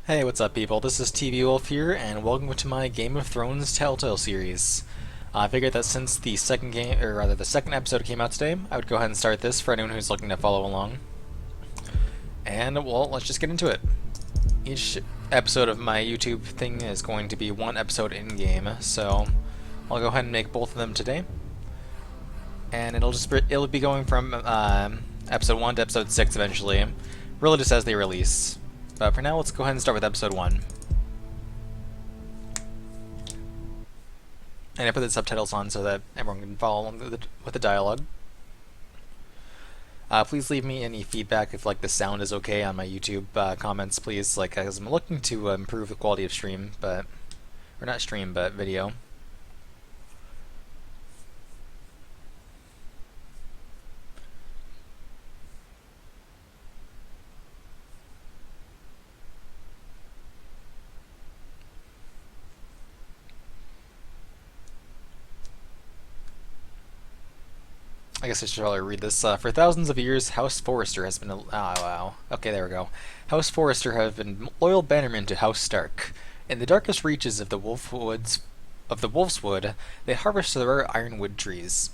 Hey, what's up, people? This is TV Wolf here, and welcome to my Game of Thrones Telltale series. I figured that since the second game, or rather the second episode came out today, I would go ahead and start this for anyone who's looking to follow along. And, well, let's just get into it. Each episode of my YouTube thing is going to be one episode in-game, so I'll go ahead and make both of them today. And it'll be going from episode 1 to episode 6 eventually, really just as they release. But for now, let's go ahead and start with episode 1. And I put the subtitles on so that everyone can follow along with the dialogue. Please leave me any feedback if the sound is okay on my YouTube comments, please. As I'm looking to improve the quality of stream, but video. I guess I should probably read this. For thousands of years, House Forrester has been wow. Okay, there we go. House Forrester have been loyal bannermen to House Stark. In the darkest reaches of the Wolf's Wood, they harvest the rare ironwood trees.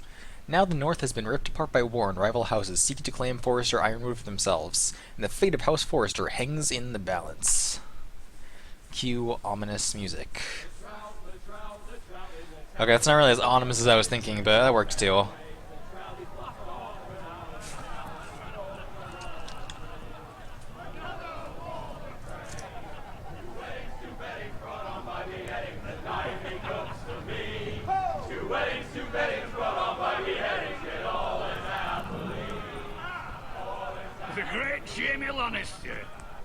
Now the North has been ripped apart by war, and rival houses seek to claim Forrester ironwood for themselves, and the fate of House Forrester hangs in the balance. Cue ominous music. Okay, that's not really as ominous as I was thinking, but that works too. The great Jamie Lannister,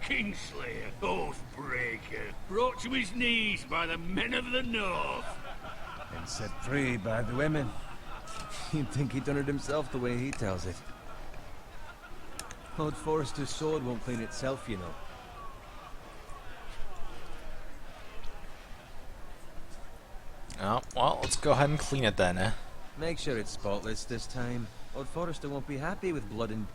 Kingslayer, Oathbreaker, brought to his knees by the men of the North. And set free by the women. You'd think he'd done it himself the way he tells it. Old Forrester's sword won't clean itself, you know. Oh, well, let's go ahead and clean it then. Make sure it's spotless this time. Old Forrester won't be happy with blood and...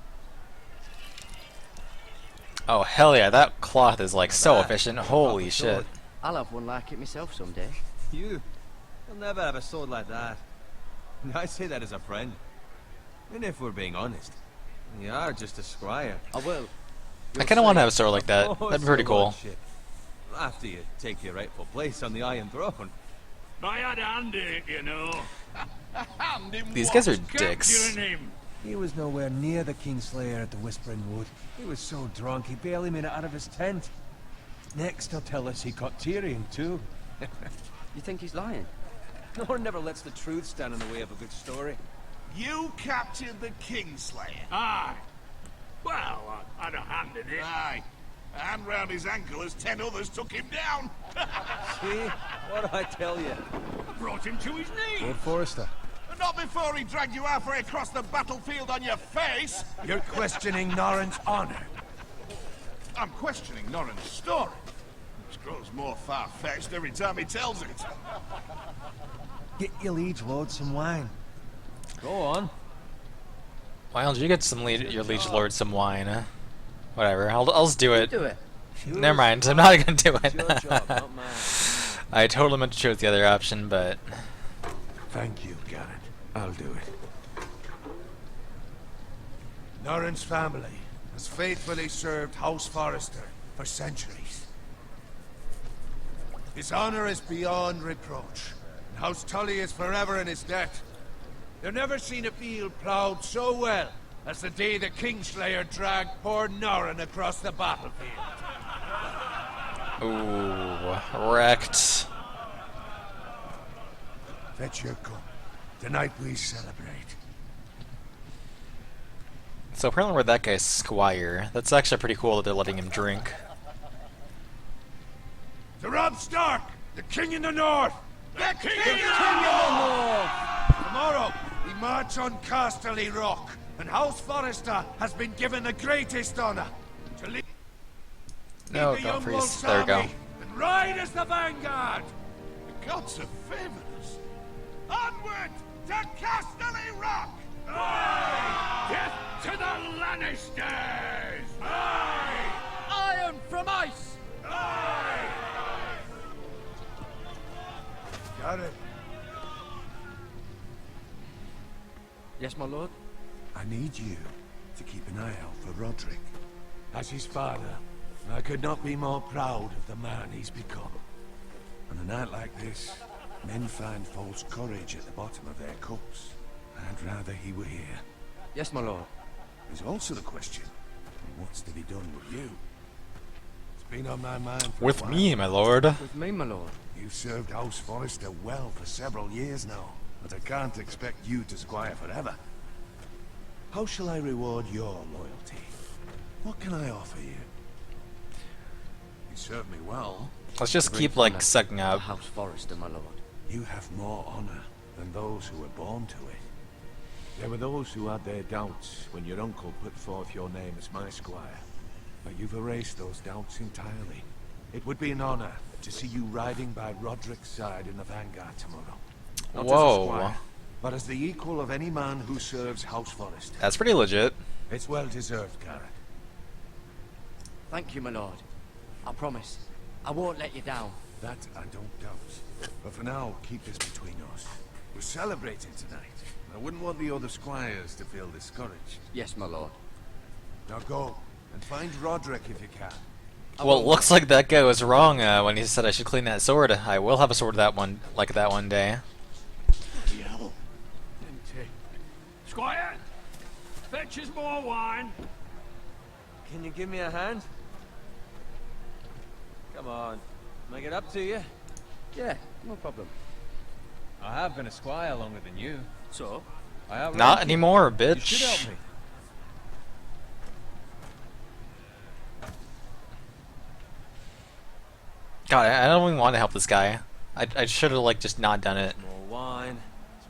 Oh, hell yeah, that cloth is so efficient. Holy shit. I'll have one like it myself someday. You? You'll never have a sword like that. I say that as a friend. And if we're being honest, you are just a squire. I will. I kind of want to have a sword like that. That'd be pretty cool. After you take your rightful place on the Iron Throne. I had a hand in it, you know. These guys are Capturing dicks. him. He was nowhere near the Kingslayer at the Whispering Wood. He was so drunk he barely made it out of his tent. Next he'll tell us he caught Tyrion too. You think he's lying? No one never lets the truth stand in the way of a good story. You captured the Kingslayer. Aye. Well, I had a hand in it. Aye. A hand round his ankle as 10 others took him down. See? What'd I tell you? Brought him to his knees. Lord Forrester. But not before he dragged you halfway across the battlefield on your face. You're questioning Norrin's honor. I'm questioning Norrin's story. Which grows more far-fetched every time he tells it. Get your liege lord some wine. Go on. Why don't you get your liege lord some wine? Whatever, I'll just do it. Do it. Never mind, I'm not gonna do It's your job, it. not mine. I totally meant to choose the other option, but... Thank you, Garrett. I'll do it. Norrin's family has faithfully served House Forrester for centuries. His honor is beyond reproach, and House Tully is forever in his debt. They've never seen a field ploughed so well as the day the Kingslayer dragged poor Norrin across the battlefield. Ooh, wrecked. Fetch your cup. Tonight we celebrate. So apparently we're that guy's squire. That's actually pretty cool that they're letting him drink. To Robb Stark, the King in the North! The King in the North! Tomorrow, we march on Casterly Rock, and House Forrester has been given the greatest honor to lead No, the don't young freeze. Wolf's There we go. army and ride as the vanguard! The gods have favored us. Onward to Casterly Rock! Death to the Lannisters! Aye! Iron from ice! Aye! Garrett. Yes, my lord? I need you to keep an eye out for Roderick. As his father, I could not be more proud of the man he's become. On a night like this, men find false courage at the bottom of their cups. I'd rather he were here. Yes, my lord. There's also the question, what's to be done with you? It's been on my mind for a With while. me, my lord. With me, my lord. You've served House Forrester well for several years now, but I can't expect you to squire forever. How shall I reward your loyalty? What can I offer you? You served me well. Let's just keep like sucking up. House Forrester, my lord. You have more honor than those who were born to it. There were those who had their doubts when your uncle put forth your name as my squire. But you've erased those doubts entirely. It would be an honor to see you riding by Roderick's side in the vanguard tomorrow. Not as a Whoa. squire, but as the equal of any man who serves House Forrester. That's pretty legit. It's well deserved, Garrett. Thank you, my lord. I promise. I won't let you down. That I don't doubt. But for now, keep this between us. We're celebrating tonight. I wouldn't want the other squires to feel discouraged. Yes, my lord. Now go, and find Roderick if you can. Well, it looks like that guy was wrong when he said I should clean that sword. I will have a sword that one day. Squire, fetch us more wine. Can you give me a hand? Come on. Make it up to you. Yeah, no problem. I have been a squire longer than you. So? I have Not anymore, bitch. You should help me. God, I don't even want to help this guy. I should have like just not done it. More wine.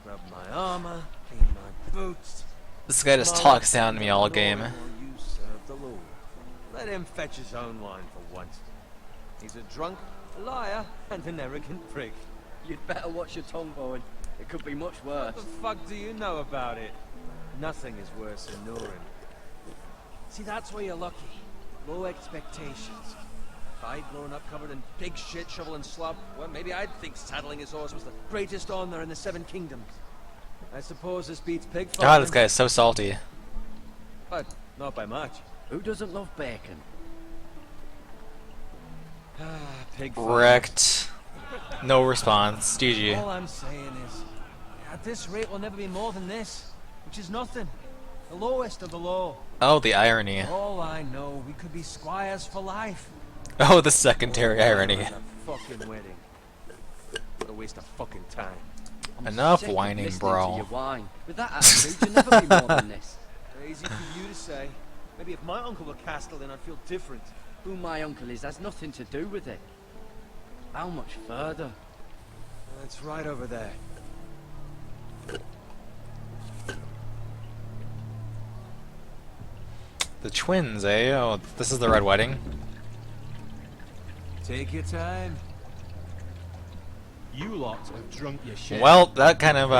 Scrub my armor. Clean my boots. This guy just talks down to me all game. You serve the Lord. Let him fetch his own wine for once. He's a drunk, a liar, and an arrogant prick. You'd better watch your tongue, boy. It could be much worse. What the fuck do you know about it? Nothing is worse than Nurin. See, that's where you're lucky. Low expectations. If I'd grown up covered in pig shit, shovel and slop, well, maybe I'd think saddling his horse was the greatest honor in the Seven Kingdoms. I suppose this beats pig farming. God, this guy is so salty. But not by much. Who doesn't love bacon? Pig farming. Wrecked. No response. GG. All I'm saying is, at this rate, we'll never be more than this, which is nothing. The lowest of the low. Oh, the irony. All I know, we could be squires for life. Oh, the secondary irony. A fucking wedding. What a waste of fucking time. I'm Enough sick of whining, listening bro. to your wine. With that attitude, you'll never be more than this. Easy for you to say. Maybe if my uncle were Castellan, I'd feel different. Who my uncle is has nothing to do with it. How much further? It's right over there. The twins, eh? Oh, this is the Red Wedding. Take your time. You lot have drunk your share. Well, that kind of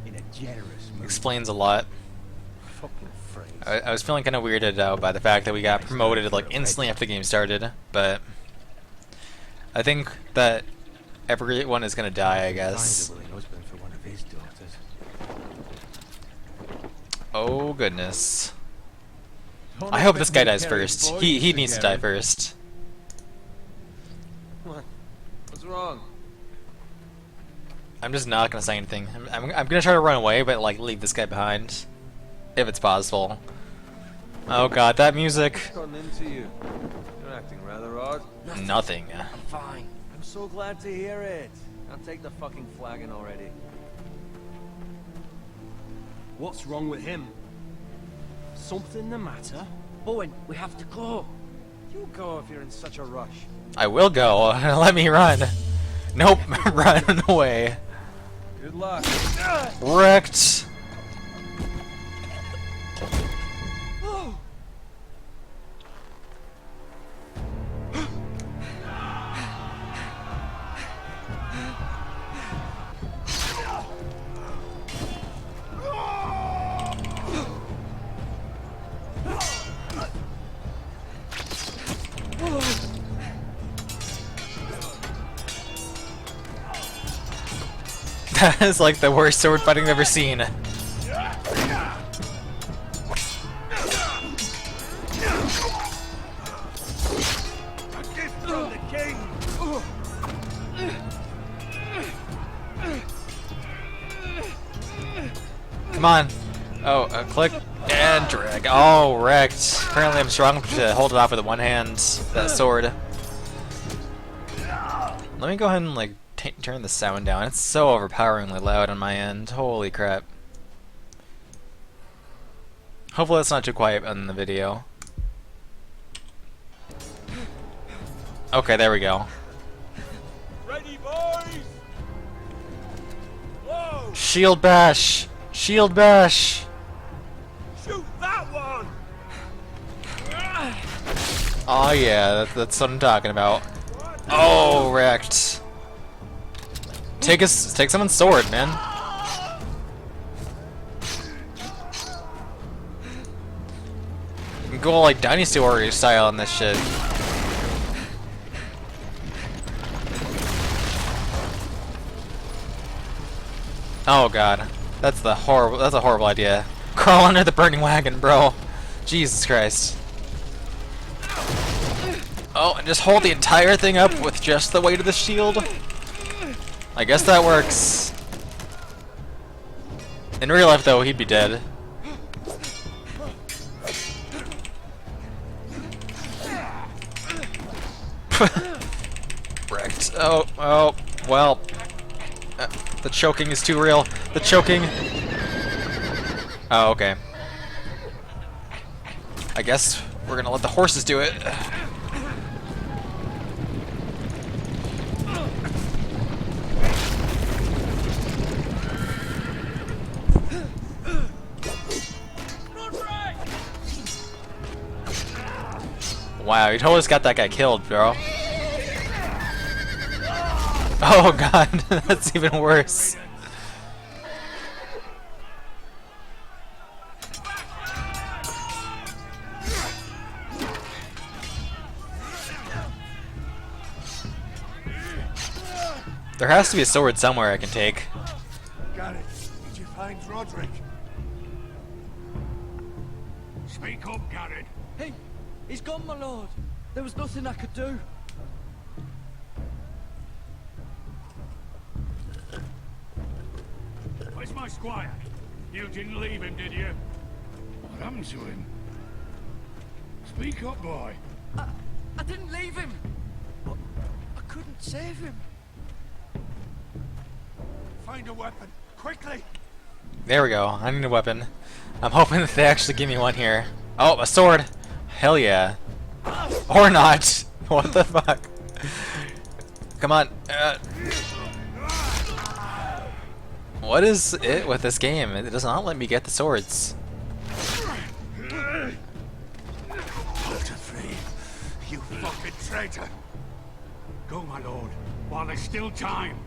In a generous mood. explains a lot. Fucking phrase. I was feeling kind of weirded out by the fact that we got promoted like instantly after the game started, but I think that everyone is gonna die, I guess. Find a willing husband for one of his daughters. Oh goodness. Don't I hope expect this guy me to dies carry first. boys, He Mr. needs to die Garrett. first. What? What's wrong? I'm just not gonna say anything. I'm gonna try to run away, but like leave this guy behind, if it's possible. Oh god, that music. What's gotten into you? You're acting rather odd. Nothing. I'm fine. I'm so glad to hear it. Now take the fucking flagon already. What's wrong with him? Something the matter? Bowen, we have to go. You go if you're in such a rush. I will go. Let me run. Nope, run away. Good luck. Wrecked. That is like the worst sword fighting I've ever seen. I gift from the king. Come on. Oh, click and drag. Oh, wrecked. Apparently I'm strong to hold it off with one hand, that sword. Let me go ahead and like turn the sound down. It's so overpoweringly loud on my end. Holy crap. Hopefully it's not too quiet on the video. Okay, there we go. Ready, boys? Whoa! Shield bash! Shield bash! Shoot that one! Oh yeah, that's what I'm talking about. Oh, wrecked. Take someone's sword, man. You can go like Dynasty Warrior style on this shit. Oh god, that's a horrible idea. Crawl under the burning wagon, bro. Jesus Christ. Oh, and just hold the entire thing up with just the weight of the shield. I guess that works. In real life, though, he'd be dead. Wrecked. Oh, well. The choking is too real. The choking. Oh, okay. I guess we're gonna let the horses do it. Wow, you totally just got that guy killed, bro. Oh god, that's even worse. There has to be a sword somewhere I can take. Got it. Did you find Roderick? Speak up, Garrett. Hey, he's gone, my lord. There was nothing I could do. Where's my squire? You didn't leave him, did you? What happened to him? Speak up, boy. I didn't leave him. But I couldn't save him. Find a weapon, quickly! There we go. I need a weapon. I'm hoping that they actually give me one here. Oh, a sword! Hell yeah. Or not. What the fuck? Come on. What is it with this game? It does not let me get the swords. Walter Free, you fucking traitor! Go, my lord, while there's still time.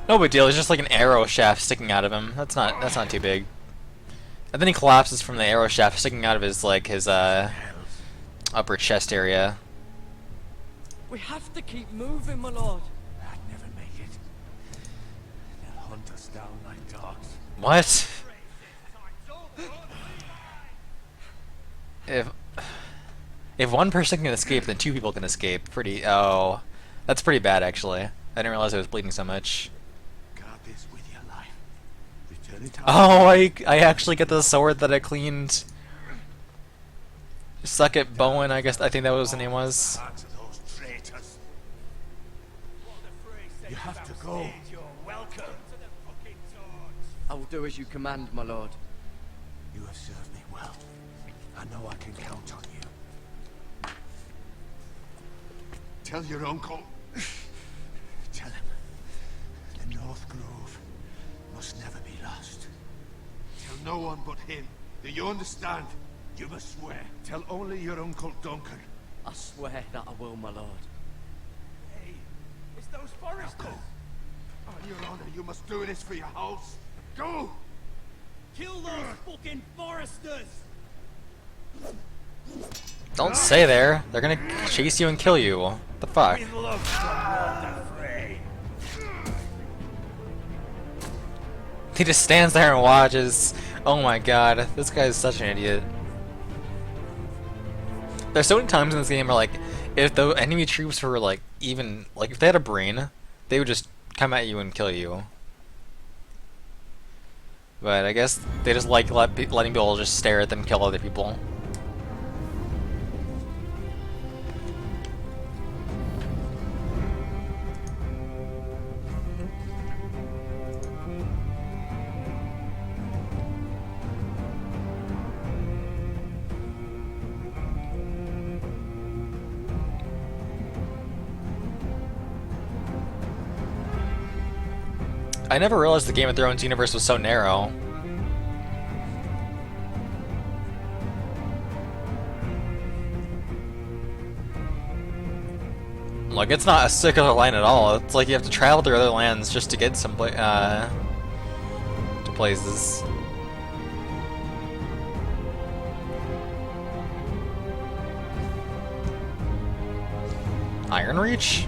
No big deal. There's just like an arrow shaft sticking out of him. That's not too big. And then he collapses from the arrow shaft sticking out of his upper chest area. We have to keep moving, my lord. I'd never make it. They'll hunt us down like dogs. What? If one person can escape, then two people can escape. Oh, that's pretty bad actually. I didn't realize I was bleeding so much. Guard this with your life. Return it. Oh, I actually get the sword that I cleaned. Suck it, Bowen. I think that was the name was. Hearts of those traitors. You have to go. I will do as you command, my lord. You have served me well. I know I can count on you. Tell your uncle. Tell him. The North Grove must never be lost. Tell no one but him. Do you understand? You must swear. Tell only your Uncle Duncan. I swear that I will, my lord. Hey, it's those foresters. On your honor, you must do this for your house. Go! Kill those fucking foresters! Don't say there. They're gonna chase you and kill you. The fuck? We love someone to fray. He just stands there and watches. Oh my god, this guy is such an idiot. There's so many times in this game where, like, if the enemy troops were, like, even, like, if they had a brain, they would just come at you and kill you. But I guess they just like letting people just stare at them kill other people. I never realized the Game of Thrones universe was so narrow. Like, it's not a circular line at all. It's like you have to travel through other lands just to get some to places. Iron Reach?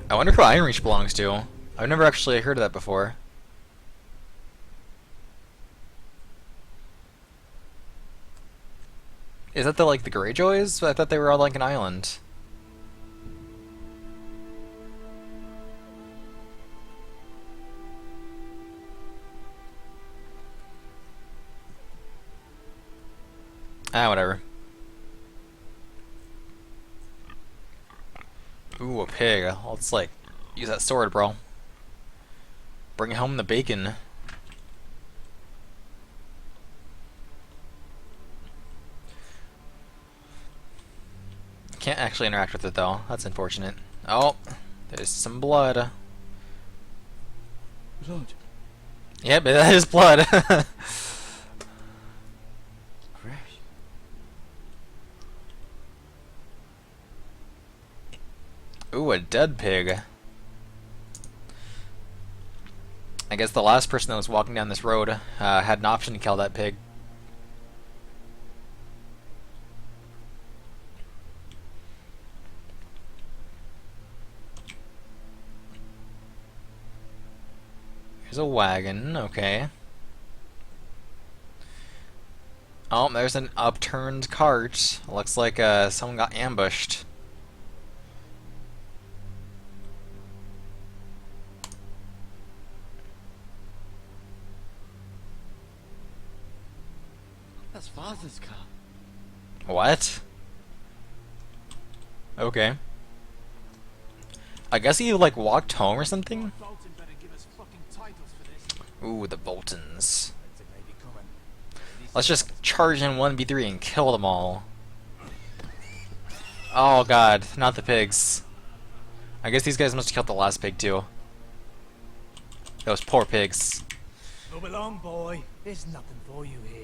I wonder who Iron Reach belongs to. I've never actually heard of that before. Is that the Greyjoys? I thought they were on like an island. Ah, whatever. Ooh, a pig. Let's like use that sword, bro. Bring home the bacon. Can't actually interact with it though. That's unfortunate. Oh, there's some blood. Blood. Yep, that is blood. Fresh. Ooh, a dead pig. I guess the last person that was walking down this road had an option to kill that pig. Here's a wagon, okay. Oh, there's an upturned cart. Looks like someone got ambushed. That's Father's car. What? Okay. I guess he like walked home or something? Ooh, the Boltons. Let's just charge in 1v3 and kill them all. Oh god, not the pigs. I guess these guys must have killed the last pig too. Those poor pigs. Move along, boy. There's nothing for you here.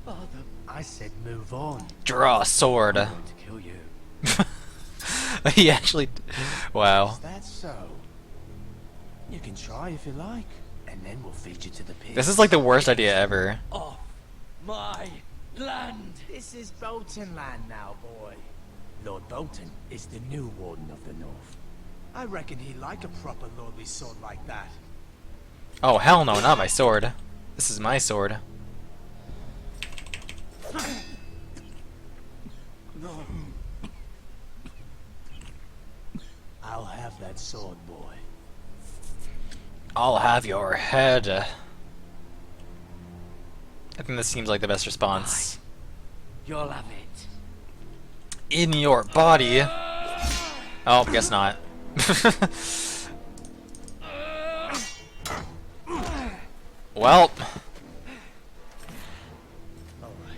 Father, I said move on. Draw a sword. I'm going to kill you. He actually... Wow. Is that so? You can try if you like, and then we'll feed you to the pigs. This is like the worst idea ever. Off my land. This is Bolton land now, boy. Lord Bolton is the new Warden of the North. I reckon he'd like a proper lordly sword like that. Oh hell no, not my sword. This is my sword. I'll have that sword, boy. I'll have your head. I think this seems like the best response. You'll have it. In your body. Oh, guess not. Well. Alright.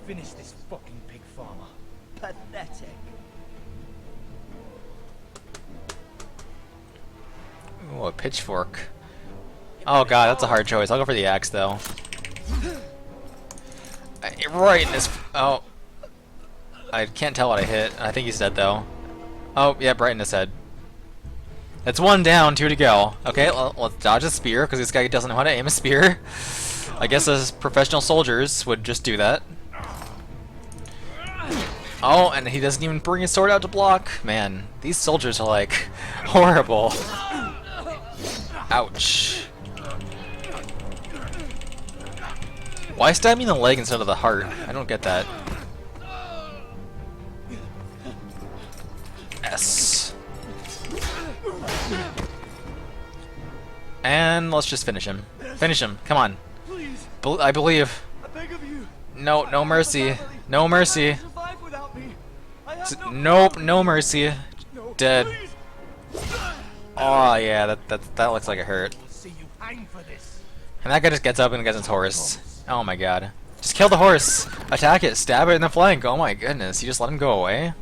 Finish this fucking pig farmer. Pathetic. Ooh, a pitchfork. Oh god, that's a hard choice. I'll go for the axe though. Right in his... Oh. I can't tell what I hit. I think he's dead though. Oh, yeah, right in his head. That's one down, two to go. Okay, let's dodge a spear, because this guy doesn't know how to aim a spear. I guess as professional soldiers would just do that. Oh, and he doesn't even bring his sword out to block. Man, these soldiers are like horrible. Ouch. Why stab me in the leg instead of the heart? I don't get that. S. And let's just finish him. Finish him. Come on. Please, I believe. I beg of you. No, no mercy. No mercy. Survive without me. I have no Nope, no mercy. No, Dead. please. Oh yeah, that looks like it hurt. I'll see you hang for this. And that guy just gets up and gets his horse. Oh my god. Just kill the horse. Attack it. Stab it in the flank. Oh my goodness. You just let him go away?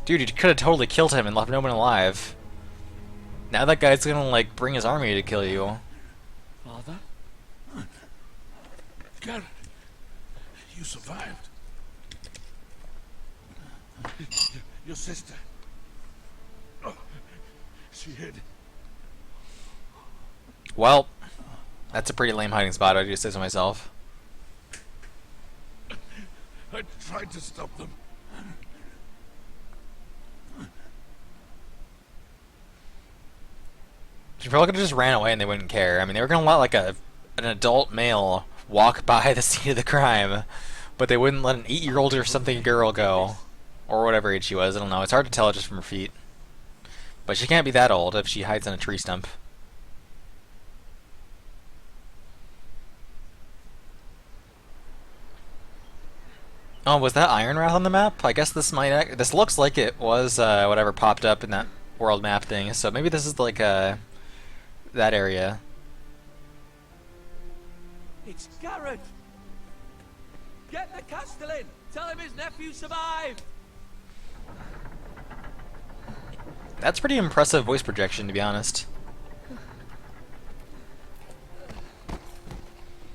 Dude, you could have totally killed him and left no one alive. Now that guy's gonna like bring his army to kill you. Father? Garrett, you survived. Your sister. Oh, she hid. Well, that's a pretty lame hiding spot, I just say to myself. I tried to stop them. She probably could have just ran away and they wouldn't care. I mean, they were gonna let like an adult male walk by the scene of the crime, but they wouldn't let an 8-year-old or something girl go. Or whatever age she was, I don't know. It's hard to tell just from her feet. But she can't be that old if she hides in a tree stump. Oh, was that Ironwrath on the map? I guess this might. This looks like it was whatever popped up in that world map thing. So maybe this is like that area. It's Garrett. Get the Castellan. Tell him his nephew survived. That's pretty impressive voice projection, to be honest.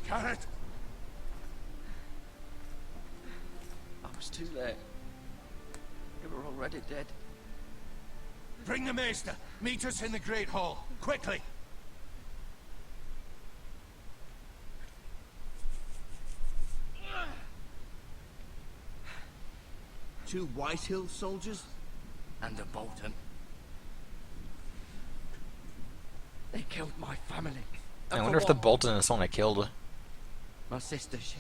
Garrett! I was too late. You were already dead. Bring the Maester. Meet us in the Great Hall. Quickly. Two White Hill soldiers? And a Bolton. They killed my family. I wonder if the Bolton is someone I killed. My sister, she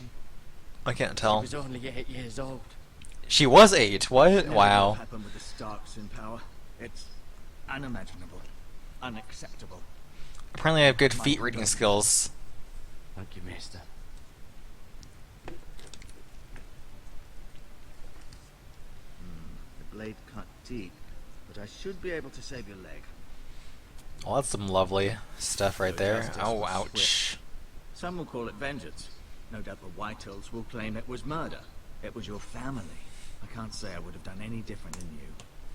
I can't tell. was only 8 years old. She was 8. What? Never will Wow. happen with the Starks in power. It's unimaginable, unacceptable. Apparently, I have good feet reading skills. Thank you, Maester. The blade cut deep, but I should be able to save your leg. Well, that's some lovely stuff right there. Oh, ouch. Some will call it vengeance. No doubt the Whitehills will claim it was murder. It was your family. I can't say I would have done any different than you.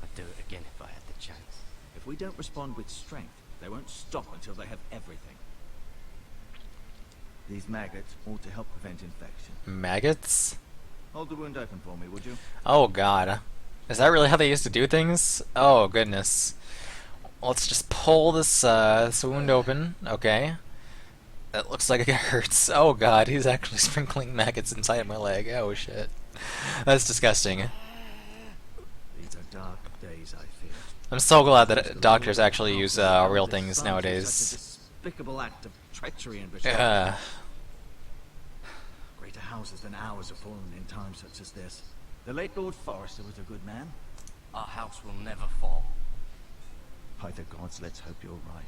I'd do it again if I had the chance. If we don't respond with strength, they won't stop until they have everything. These maggots ought to help prevent infection. Maggots? Hold the wound open for me, would you? Oh, God. Is that really how they used to do things? Oh, goodness. Let's just pull this, this wound open. Okay. That looks like it hurts. Oh, God. He's actually sprinkling maggots inside my leg. Oh, shit. That's disgusting. These are dark days, I fear. I'm so glad that doctors actually use real things Such a nowadays. despicable act of treachery and betrayal. Uh, Greater houses than ours have fallen in times such as this. The late Lord Forrester was a good man. Our house will never fall. By the gods, let's hope you're right.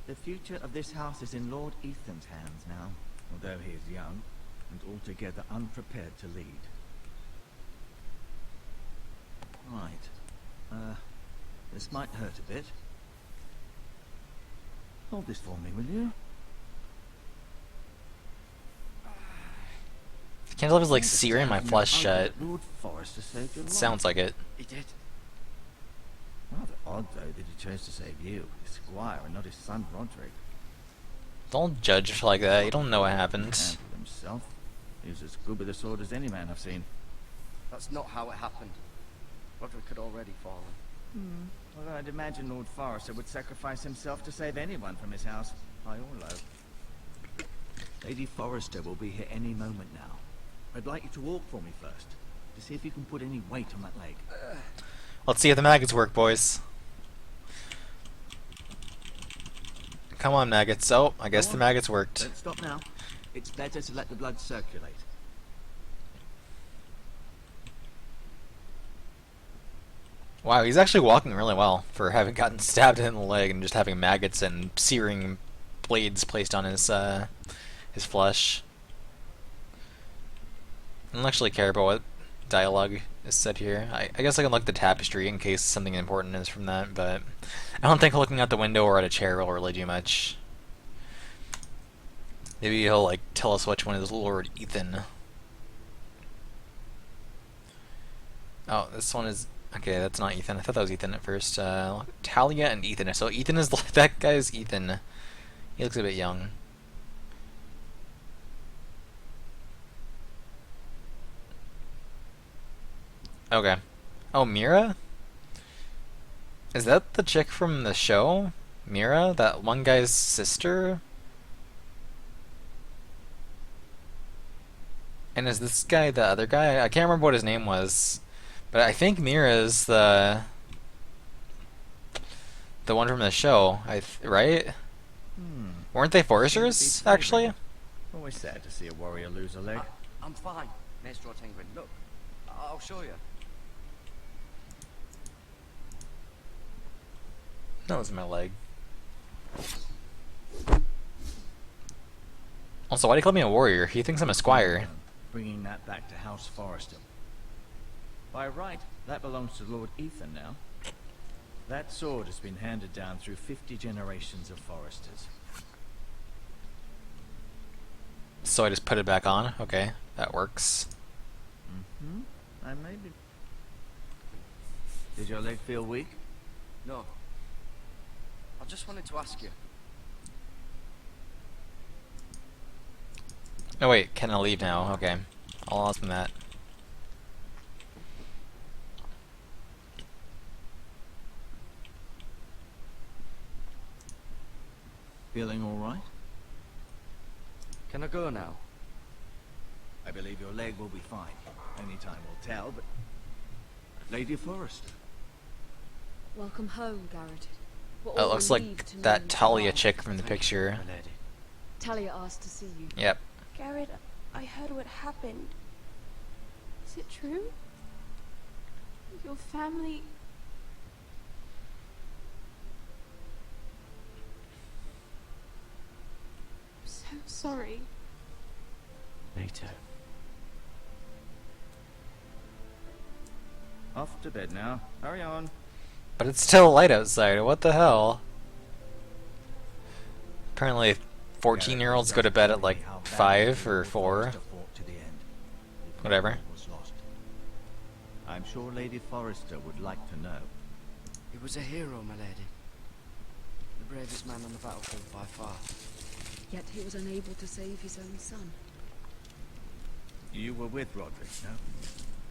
The future of this house is in Lord Ethan's hands now, although he is young and altogether unprepared to lead. Right. This might hurt a bit. Hold this for me, will you? can't tell if it's like searing my flesh shut. Lord Forrester saved your life. Sounds like it. He did. Rather odd, though, that he chose to save you, his squire, and not his son Roderick. Don't judge like that. You don't know what happened. Handled himself. He was as good with a sword as any man I've seen. That's not how it happened. Roderick had already fallen. Well, I'd imagine Lord Forrester would sacrifice himself to save anyone from his house, high or low. Lady Forrester will be here any moment now. I'd like you to walk for me first, to see if you can put any weight on that leg. Let's see if the maggots work, boys. Come on, maggots. Oh, I guess the maggots worked. Don't stop now. It's better to let the blood circulate. Wow, he's actually walking really well for having gotten stabbed in the leg and just having maggots and searing blades placed on his flesh. I don't actually care about what dialogue is said here. I guess I can look at the tapestry in case something important is from that, but I don't think looking out the window or at a chair will really do much. Maybe he'll like tell us which one is Lord Ethan. Oh, this one is... Okay, that's not Ethan. I thought that was Ethan at first. Talia and Ethan. So Ethan is... That guy's Ethan. He looks a bit young. Okay. Oh, Mira? Is that the chick from the show? Mira? That one guy's sister? And is this guy the other guy? I can't remember what his name was. But I think Mira's the one from the show, right? Weren't they foresters, actually? Always sad to see a warrior lose a leg. I'm fine, Maestro Tengrin. Look, I'll show you. That was my leg. Also, why do you call me a warrior? He thinks I'm a squire. Bringing that back to House Forrester. By right, that belongs to Lord Ethan now. That sword has been handed down through 50 generations of Forresters. So I just put it back on? Okay, that works. I maybe... Did your leg feel weak? No. I just wanted to ask you. Oh wait, can I leave now? Okay. I'll ask him that. Feeling all right? Can I go now? I believe your leg will be fine. Only time will tell, but... Lady Forrester. Welcome home, Garrett. We're It all looks relieved like to know that you Talia survived. chick from the picture. My lady. Talia asked to see you. Yep. Garrett, I heard what happened. Is it true? Your family... I'm so sorry. Later. Off to bed now. Hurry on. But it's still light outside. What the hell? Apparently 14-year-olds go to bed at like 5 or 4. Whatever. I'm sure Lady Forrester would like to know. He was a hero, my lady. The bravest man on the battlefield by far. Yet he was unable to save his own son. You were with Roderick, no?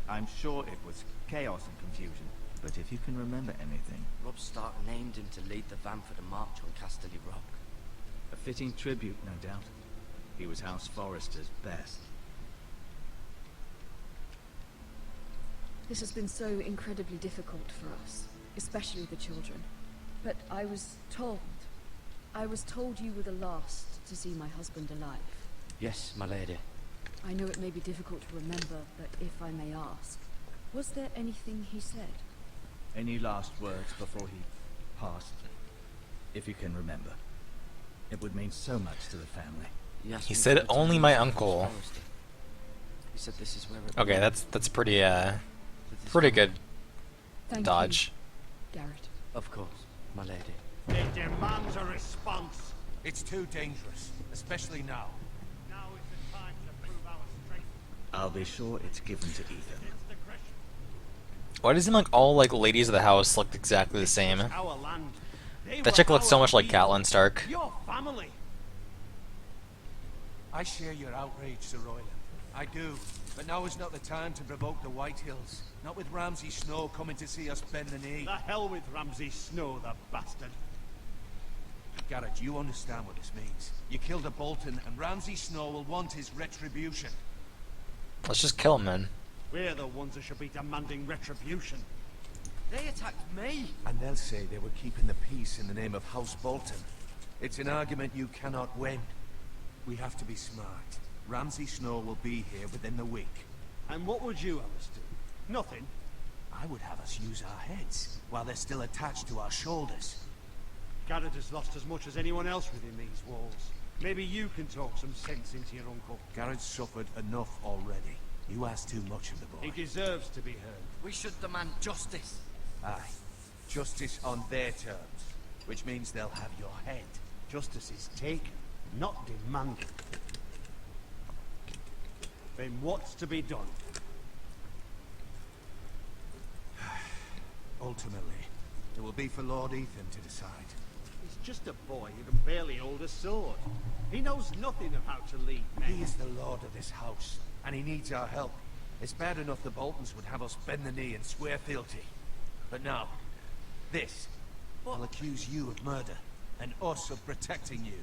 I'm sure it was chaos and confusion, but if you can remember anything... Robb Stark named him to lead the van for the march on Casterly Rock. A fitting tribute, no doubt. He was House Forrester's best. This has been so incredibly difficult for us, especially the children. But I was told you were the last to see my husband alive. Yes, my lady. I know it may be difficult to remember, but if I may ask, was there anything he said? Any last words before he passed? If you can remember. It would mean so much to the family. Yes. He said only my uncle. He said this is where it Okay, belongs. that's pretty good Thank dodge. you, Garrett. Of course, my lady. It demands a response. It's too dangerous, especially now. Now is the time to prove our strength. I'll be sure it's given to Ethan. It's the Gresham. Why does it seem like all like ladies of the house look exactly the same? Our land. They That were chick looks so our much like people. Catelyn Stark. Your family. I share your outrage, Sir Royland. I do. But now is not the time to provoke the Whitehills. Not with Ramsay Snow coming to see us bend the knee. The hell with Ramsay Snow, the bastard. Garrett, you understand what this means. You killed a Bolton, and Ramsay Snow will want his retribution. Let's just kill him, man. We're the ones that should be demanding retribution. They attacked me! And they'll say they were keeping the peace in the name of House Bolton. It's an argument you cannot win. We have to be smart. Ramsay Snow will be here within the week. And what would you have us do? Nothing. I would have us use our heads, while they're still attached to our shoulders. Garrett has lost as much as anyone else within these walls. Maybe you can talk some sense into your uncle. Garrett's suffered enough already. You ask too much of the boy. He deserves to be heard. We should demand justice. Aye. Justice on their terms, which means they'll have your head. Justice is taken, not demanded. Then what's to be done? Ultimately, it will be for Lord Ethan to decide. He's just a boy who can barely hold a sword. He knows nothing of how to lead men. He is the lord of this house, and he needs our help. It's bad enough the Boltons would have us bend the knee and swear fealty. But now, this. I'll accuse you of murder, and us of protecting you.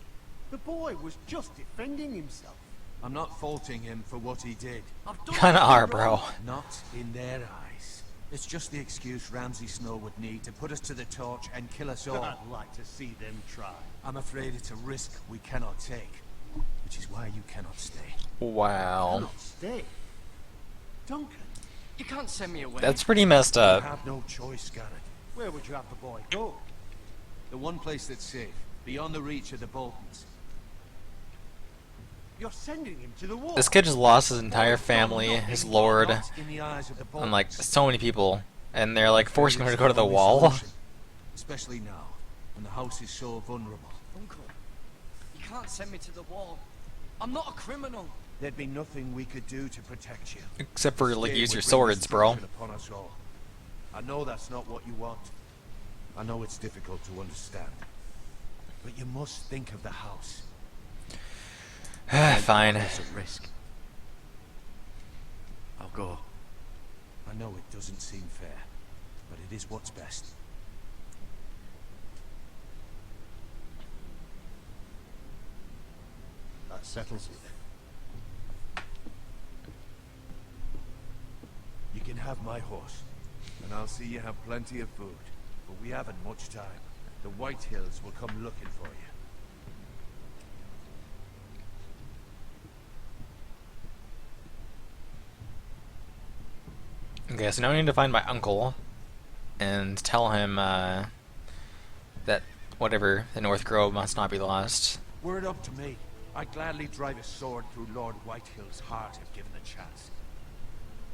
The boy was just defending himself. I'm not faulting him for what he did. Kinda are, bro. Not in their eyes. It's just the excuse Ramsay Snow would need to put us to the torch and kill us all. I'd like to see them try. I'm afraid it's a risk we cannot take, which is why you cannot stay. Wow. Cannot stay. Duncan, You can't send me away. That's pretty messed You up. have no choice, Garrett. where would you have the boy go? The one place that's safe, beyond the reach of the Boltons. You're sending him to the war. This kid just lost his entire family, his lord, Not in the eyes of the and like Boltons. so many people, and they're like forcing her to It's go to the only wall. solution, especially now, when the house is so vulnerable. Uncle, you can't send me to the wall. I'm not a criminal. There'd be nothing we could do to protect you. Except for like Stay use would your bring swords, bro. destruction upon us all. I know that's not what you want. I know it's difficult to understand. But you must think of the house. Fine. It's a risk. I'll go. I know it doesn't seem fair, but it is what's best. That settles it. You can have my horse, and I'll see you have plenty of food. But we haven't much time. The Whitehills will come looking for you. Okay, so now we need to find my uncle and tell him that whatever, the North Grove must not be lost. Were it up to me, I'd gladly drive a sword through Lord Whitehill's heart if given the chance.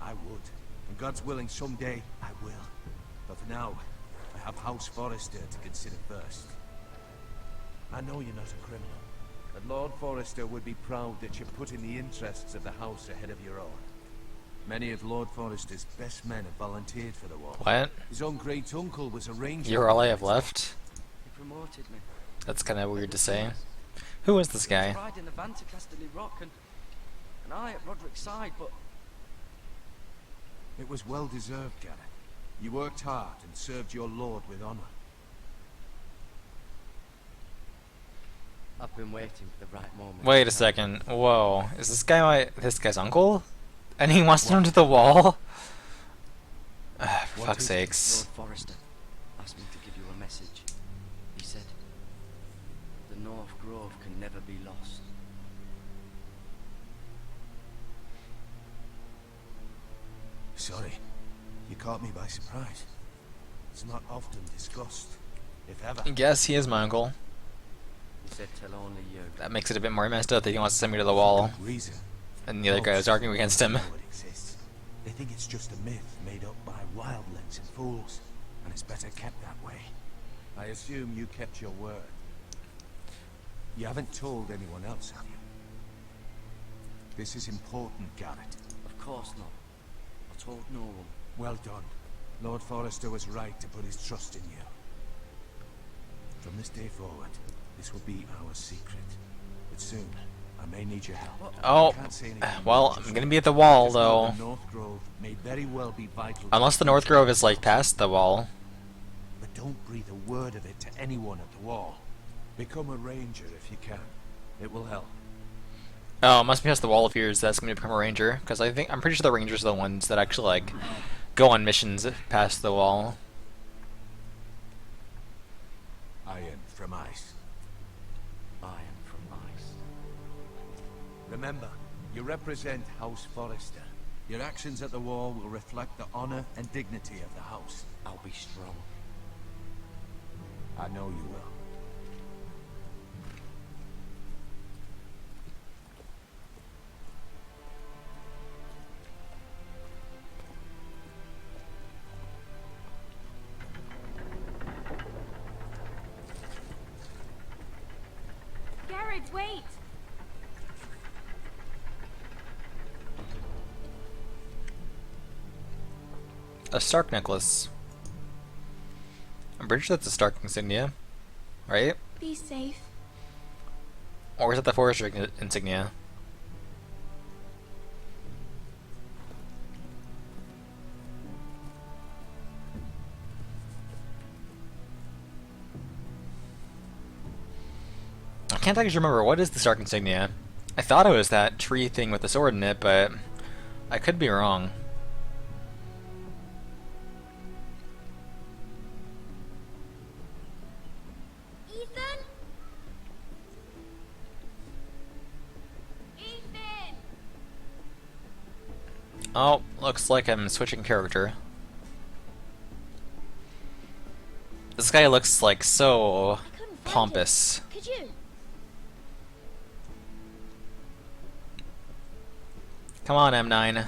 I would. And God's willing, someday I will. But for now, I have House Forrester to consider first. I know you're not a criminal, but Lord Forrester would be proud that you're putting the interests of the house ahead of your own. Many of Lord Forrester's best men have volunteered for the war. What? His own great uncle was a ranger. You're all I have left? He promoted me. That's kind of weird to say. Who is this guy? Ride in the van to Casterly Rock and I at Roderick's side, but It was well deserved, Garrett. You worked hard and served your lord with honor. I've been waiting for the right moment. Wait a second. Whoa. Is this guy this guy's uncle? And he wants to turn to the wall? For What fuck's is it? sakes. Lord Forrester asked me to give you a message. He said, the North Grove can never be lost. Sorry, you caught me by surprise. It's not often discussed, if ever. I guess he is my uncle. He said, tell only you. That makes it a bit more messed up that he wants to send me to the wall. Reason. And the other guy was arguing against him. Know it exists. They think it's just a myth made up by wildlings and fools, and it's better kept that way. I assume you kept your word. You haven't told anyone else, have you? This is important, Garrett. Of course not. I told no one. Well done. Lord Forrester was right to put his trust in you. From this day forward, this will be our secret. But soon, I may need your help. Oh, I can't say anything well, just I'm gonna yet. be at the wall, Just know though. the North Grove may very well be vital. Unless the North Grove is, like, past the wall. But don't breathe a word of it to anyone at the wall. Become a ranger if you can. It will help. Oh, it must be past the wall of fears that's gonna become a ranger. Because I'm pretty sure the rangers are the ones that actually, like, go on missions past the wall. Iron from ice. Iron from ice. Remember, you represent House Forrester. Your actions at the wall will reflect the honor and dignity of the house. I'll be strong. I know you will. Garrett, wait! A Stark necklace. I'm pretty sure that's a Stark insignia, right? Be safe. Or is it the Forester insignia? I can't actually remember. What is the Stark insignia? I thought it was that tree thing with the sword in it, but I could be wrong. Ethan? Ethan! Oh, looks like I'm switching character. This guy looks like so pompous. Could you? Come on, M9.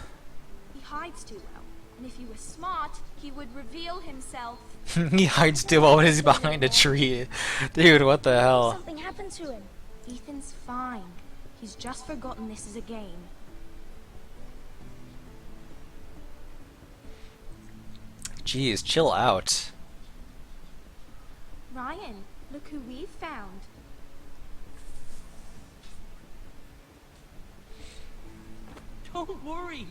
He hides too well, and if he was smart, he would reveal himself. He hides too well when he's behind a tree. Dude, what the hell? Something happened to him. Ethan's fine. He's just forgotten this is a game. Jeez, chill out. Ryan, look who we've found. Don't worry.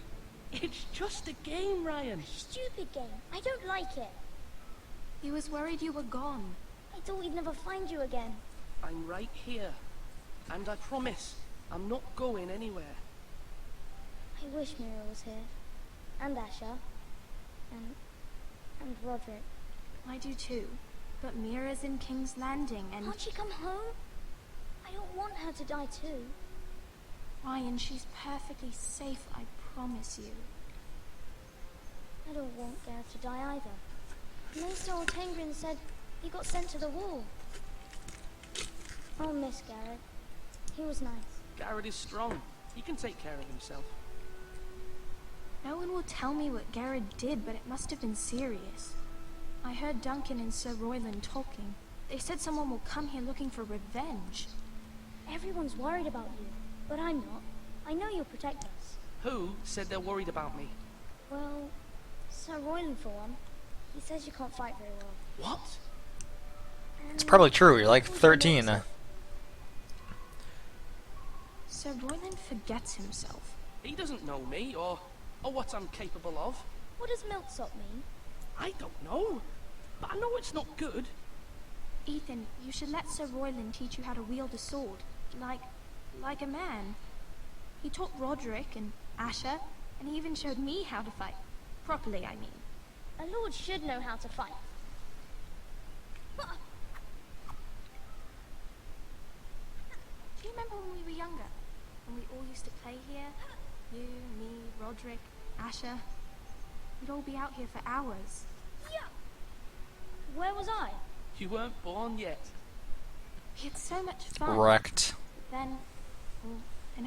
It's just a game, Ryan. Stupid game. I don't like it. He was worried you were gone. I thought we'd never find you again. I'm right here. And I promise, I'm not going anywhere. I wish Mira was here. And Asher. And Roderick. I do too. But Mira's in King's Landing and... Can't she come home? I don't want her to die too. Ryan, she's perfectly safe, I promise you. I don't want Gareth to die either. Maester Ortengrin said he got sent to the wall. I'll miss Gareth. He was nice. Garrett is strong. He can take care of himself. No one will tell me what Garrett did, but it must have been serious. I heard Duncan and Sir Royland talking. They said someone will come here looking for revenge. Everyone's worried about you, but I'm not. I know you'll protect us. Who said they're worried about me? Well, Sir Royland for one. He says you can't fight very well. What? It's probably true, you're like 13. Sir Royland forgets himself. He doesn't know me, or what I'm capable of. What does milksop mean? I don't know. But I know it's not good. Ethan, you should let Sir Royland teach you how to wield a sword. Like a man. He taught Roderick and Asher, and he even showed me how to fight. Properly, I mean. A lord should know how to fight. Do you remember when we were younger? When we all used to play here? You, me, Roderick, Asher. We'd all be out here for hours. Yeah. Where was I? You weren't born yet. We had so much fun. Wrecked. Then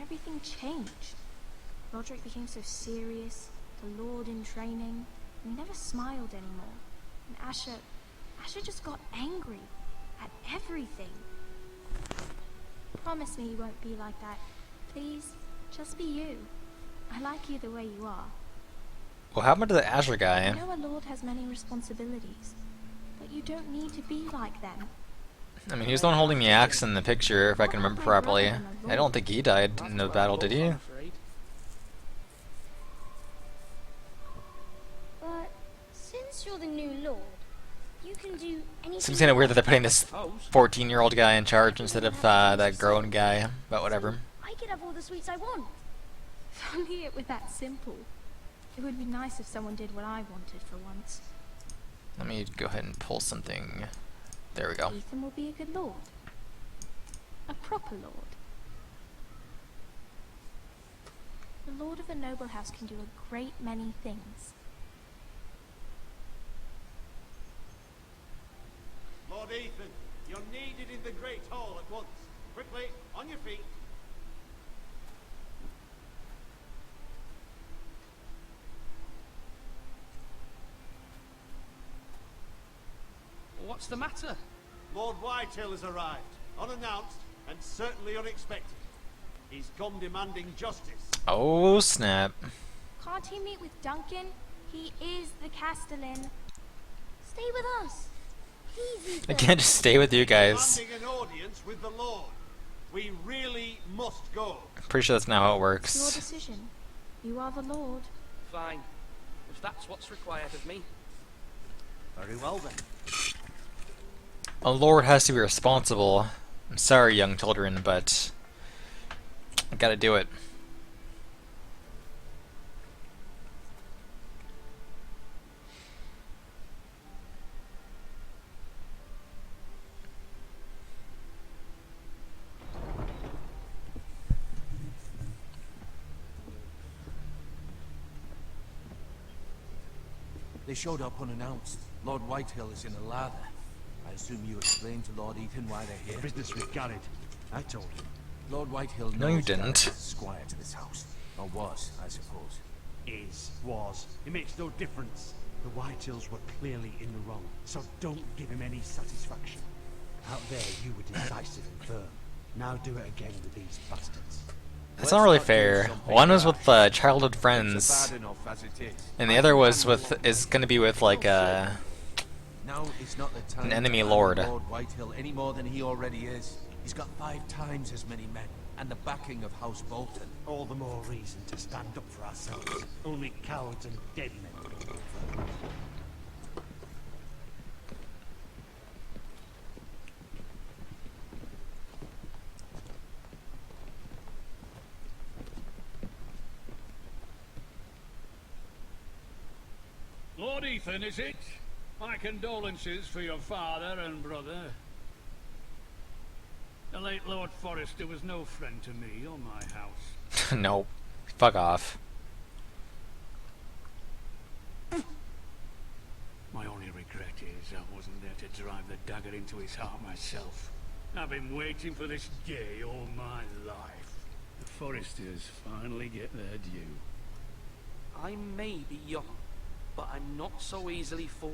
everything changed. Roderick became so serious, the Lord in training, and he never smiled anymore. And Asher just got angry at everything. Promise me you won't be like that. Please, just be you. I like you the way you are. What happened to the Azure guy? I know a lord has many responsibilities, but you don't need to be like them. I mean, he was the one holding the axe in the picture, if I can remember properly. I don't think he died in the battle, did he? But since you're the new lord, you can do anything. Seems kind of weird that they're putting this 14-year-old guy in charge instead of that grown guy, but whatever. I could have all the sweets I want. If only it were that simple. It would be nice if someone did what I wanted for once. Let me go ahead and pull something. There we go. Ethan will be a good lord. A proper lord. The lord of a noble house can do a great many things. Lord Ethan, you're needed in the Great Hall at once. Quickly, on your feet. What's the matter? Lord Whitehill has arrived, unannounced and certainly unexpected. He's come demanding justice. Oh, snap. Can't he meet with Duncan? He is the Castellan. Stay with us. Please, I Ethan. can't just stay with you guys. Demanding an audience with the Lord. We really must go. I'm pretty sure that's not how it It's your works. decision. You are the lord. Fine. If that's what's required of me. Very well then. A lord has to be responsible. I'm sorry, young children, but I gotta do it. They showed up unannounced. Lord Whitehill is in a lather. I assume you explained to Lord Ethan why they're here. Business with Garrett. I told him. Lord Whitehill No, you knows didn't. Garrett is squire to this house. Or was, I suppose. Was. It makes no difference. The Whitehills were clearly in the wrong, so don't give him any satisfaction. Out there, you were decisive and firm. Now do it again with these bastards. That's not really fair. One was with childhood friends, It's bad enough as it is. and the other is gonna be with like Now is not the time an enemy to lord. handle Lord Whitehill any more than he already is. He's got 5 times as many men, and the backing of House Bolton. All the more reason to stand up for ourselves. Only cowards and dead men will go first. Lord Ethan, is it? My condolences for your father and brother. The late Lord Forrester was no friend to me or my house. No, fuck off. My only regret is I wasn't there to drive the dagger into his heart myself. I've been waiting for this day all my life. The Forresters finally get their due. I may be young, but I'm not so easily fooled.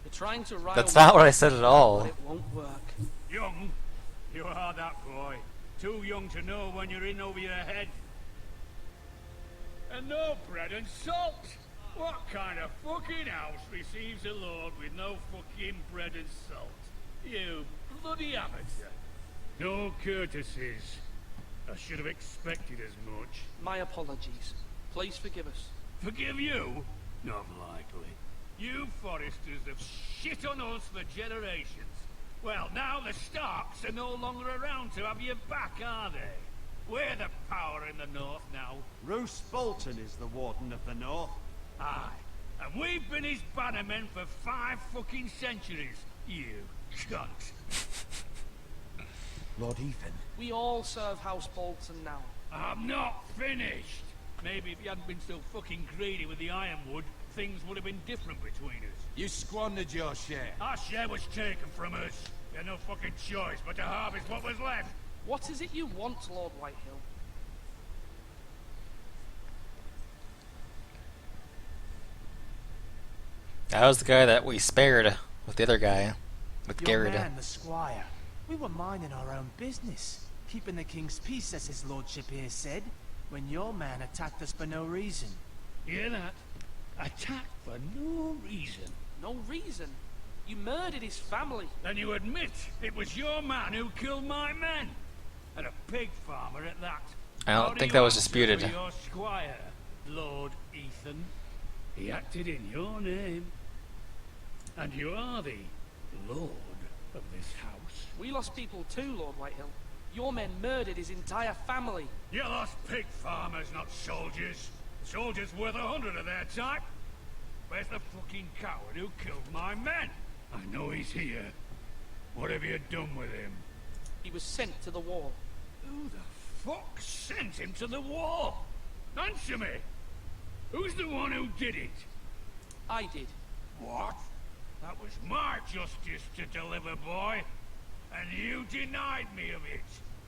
You're trying to rile That's me not what up, I said at but all. it won't work. Young? You are that boy. Too young to know when you're in over your head. And no bread and salt! What kind of fucking house receives a lord with no fucking bread and salt? You bloody amateur. No courtesies. I should have expected as much. My apologies. Please forgive us. Forgive you? Not likely. You Forresters have shit on us for generations. Well, now the Starks are no longer around to have your back, are they? We're the power in the north now. Roose Bolton is the Warden of the North. Aye. And we've been his bannermen for 5 fucking centuries. You cunt. Lord Ethan. We all serve House Bolton now. I'm not finished. Maybe if you hadn't been so fucking greedy with the ironwood, things would have been different between us. You squandered your share. Our share was taken from us. We had no fucking choice but to harvest what was left. What is it you want, Lord Whitehill? That was the guy that we spared with the other guy, with Your Garrett. man, the squire. We were minding our own business, keeping the king's peace, as his lordship here said, when your man attacked us for no reason. Hear that? Attack for no reason. No reason. You murdered his family. Then you admit it was your man who killed my men, and a pig farmer at that. I How don't do think you that was answer disputed. for your squire, Lord Ethan? He acted in your name, and you are the lord of this house. We lost people too, Lord Whitehill. Your men murdered his entire family. You lost pig farmers, not soldiers. Soldiers worth 100 of their type. Where's the fucking coward who killed my men? I know he's here. What have you done with him? He was sent to the wall. Who the fuck sent him to the war? Answer me! Who's the one who did it? I did. What? That was my justice to deliver, boy. And you denied me of it.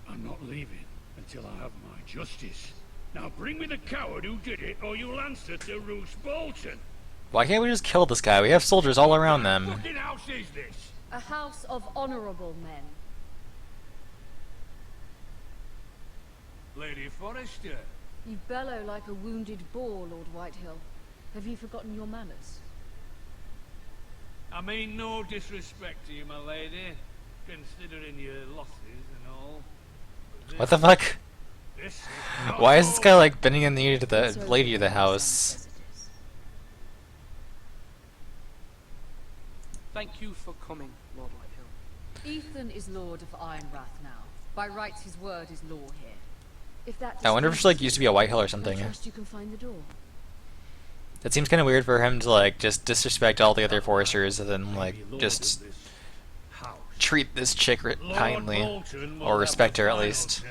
I'm not leaving until I have my justice. Now bring me the coward who did it, or you'll answer to Roose Bolton. Why can't we just kill this guy? We have soldiers all around them. What fucking house is this? A house of honorable men. Lady Forrester. You bellow like a wounded boar, Lord Whitehill. Have you forgotten your manners? I mean no disrespect to you, my lady, considering your losses and all. What the fuck? This is Why is this guy like bending in the ear to the lady of the house? Thank you for coming, Lord Whitehill. Ethan is Lord of Ironrath now. By rights, his word is law here. If that I wonder if she like used to be a Whitehill or something. I trust you can find the door. It seems kind of weird for him to like just disrespect all the other foresters and then like just treat this chick kindly, or respect her at least.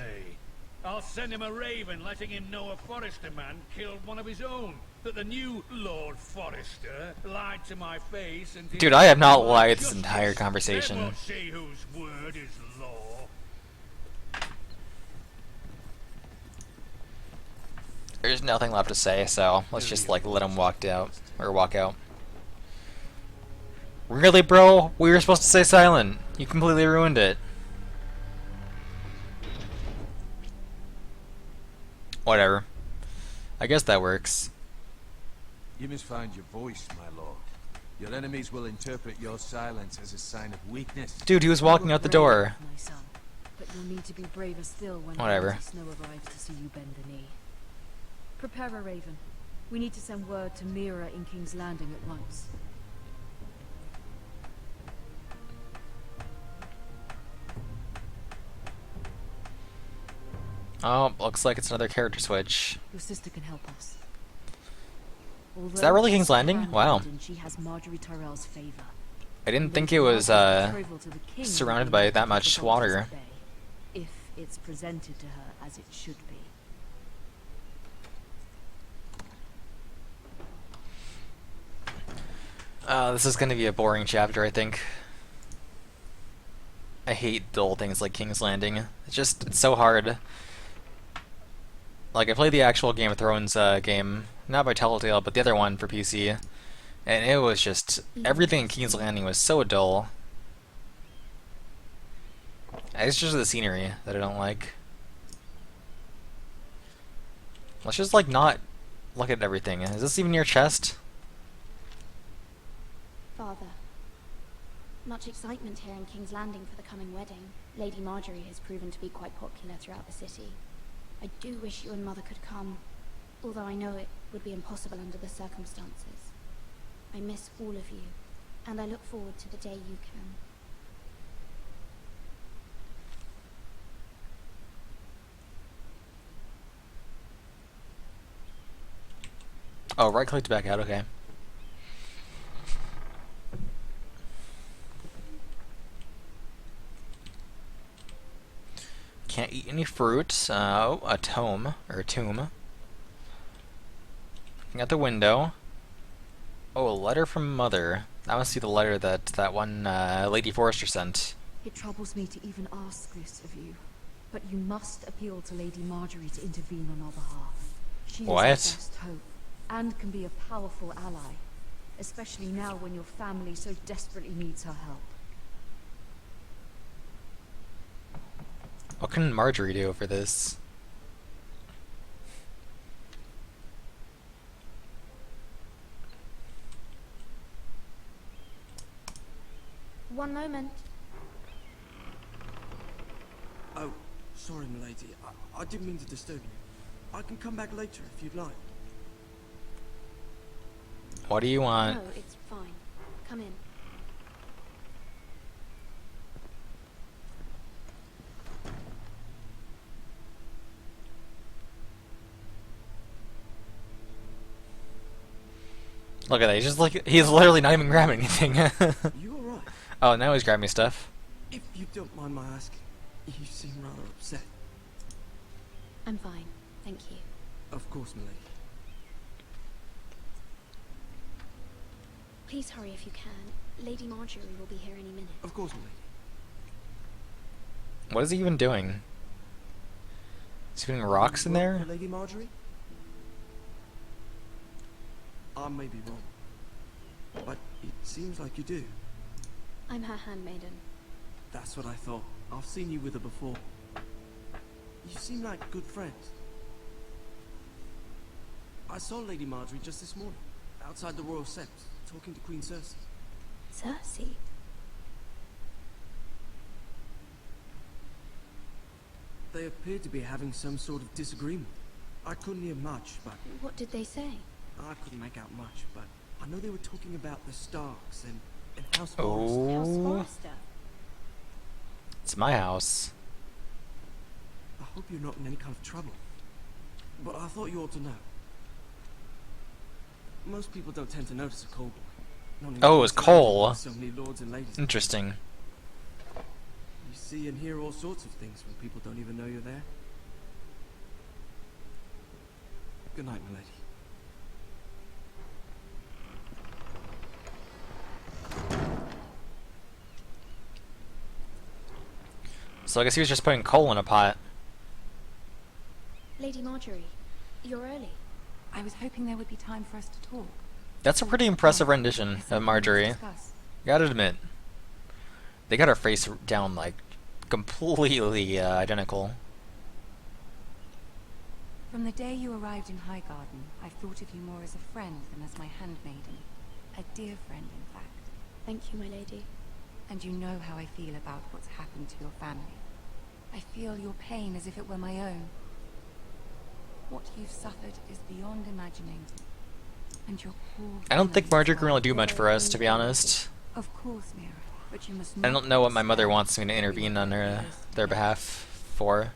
I'll send him a raven letting him know a Forrester man killed one of his own. That the new Lord Forrester lied to my face and... Dude, I have not lied this entire conversation. Then we'll see whose word is law. There's nothing left to say, so let's just like let him walk out. Really, bro? We were supposed to stay silent. You completely ruined it. Whatever. I guess that works. You must find your voice, my lord. Your enemies will interpret your silence as a sign of weakness. Dude, he was walking out the door. My son, but you'll need to be braver still when Whatever. the snow arrives to see you bend the knee. Prepare a raven. We need to send word to Mira in King's Landing at once. Oh, looks like it's another character switch. Your sister can help us. Is that really King's Landing? Wow. She has Marjorie Tyrell's favor. I didn't think it was surrounded by that much water. If it's presented to her as it should be. This is gonna be a boring chapter, I think. I hate dull things like King's Landing. It's so hard. Like, I played the actual Game of Thrones game, not by Telltale, but the other one for PC, and it was just, everything in King's Landing was so dull. It's just the scenery that I don't like. Let's just, like, not look at everything. Is this even your chest? Father, much excitement here in King's Landing for the coming wedding. Lady Marjorie has proven to be quite popular throughout the city. I do wish you and Mother could come, although I know it would be impossible under the circumstances. I miss all of you, and I look forward to the day you can. Oh, right-click to back out, okay. Can't eat any fruit. Oh, a tomb, or a tomb. Looking out the window. Oh, a letter from Mother. That must be the letter that one Lady Forrester sent. It troubles me to even ask this of you, but you must appeal to Lady Marjorie to intervene on our behalf. She is our best hope, and can be a powerful ally, especially now when your family so desperately needs her help. What can Marjorie do for this? One moment. Oh, sorry, milady. I didn't mean to disturb you. I can come back later if you'd like. What do you want? No, it's fine. Come in. Look at that. He's literally not even grabbing anything. You alright? Oh, now he's grabbing stuff. If you don't mind my asking, you seem rather upset. I'm fine. Thank you. Of course, milady. Please hurry if you can. Lady Marjorie will be here any minute. Of course, milady. What is he even doing? Is he putting rocks in there? Lady Marjorie? I may be wrong, but it seems like you do. I'm her handmaiden. That's what I thought. I've seen you with her before. You seem like good friends. I saw Lady Marjorie just this morning, outside the Royal Sept, talking to Queen Cersei. Cersei? They appeared to be having some sort of disagreement. I couldn't hear much, but... What did they say? I couldn't make out much, but I know they were talking about the Starks and House Forrester. Oh. House Forrester? It's my house. I hope you're not in any kind of trouble, but I thought you ought to know. Most people don't tend to notice a coal boy. Oh, it was coal. So many lords and ladies. Interesting. You see and hear all sorts of things when people don't even know you're there. Good night, my lady. So I guess he was just putting coal in a pot. Lady Marjorie, you're early. I was hoping there would be time for us to talk. That's a pretty impressive rendition of Marjorie. Gotta admit. They got her face down like completely identical. From the day you arrived in Highgarden, I've thought of you more as a friend than as my handmaiden. A dear friend, in fact. Thank you, my lady. And you know how I feel about what's happened to your family. I feel your pain as if it were my own. What you've suffered is beyond imagining. And your poor I don't think family Marjorie as can well. really do much for us, to be honest. Of course, Mira, but you must I not don't know what my mother despair. wants me to intervene on their behalf for.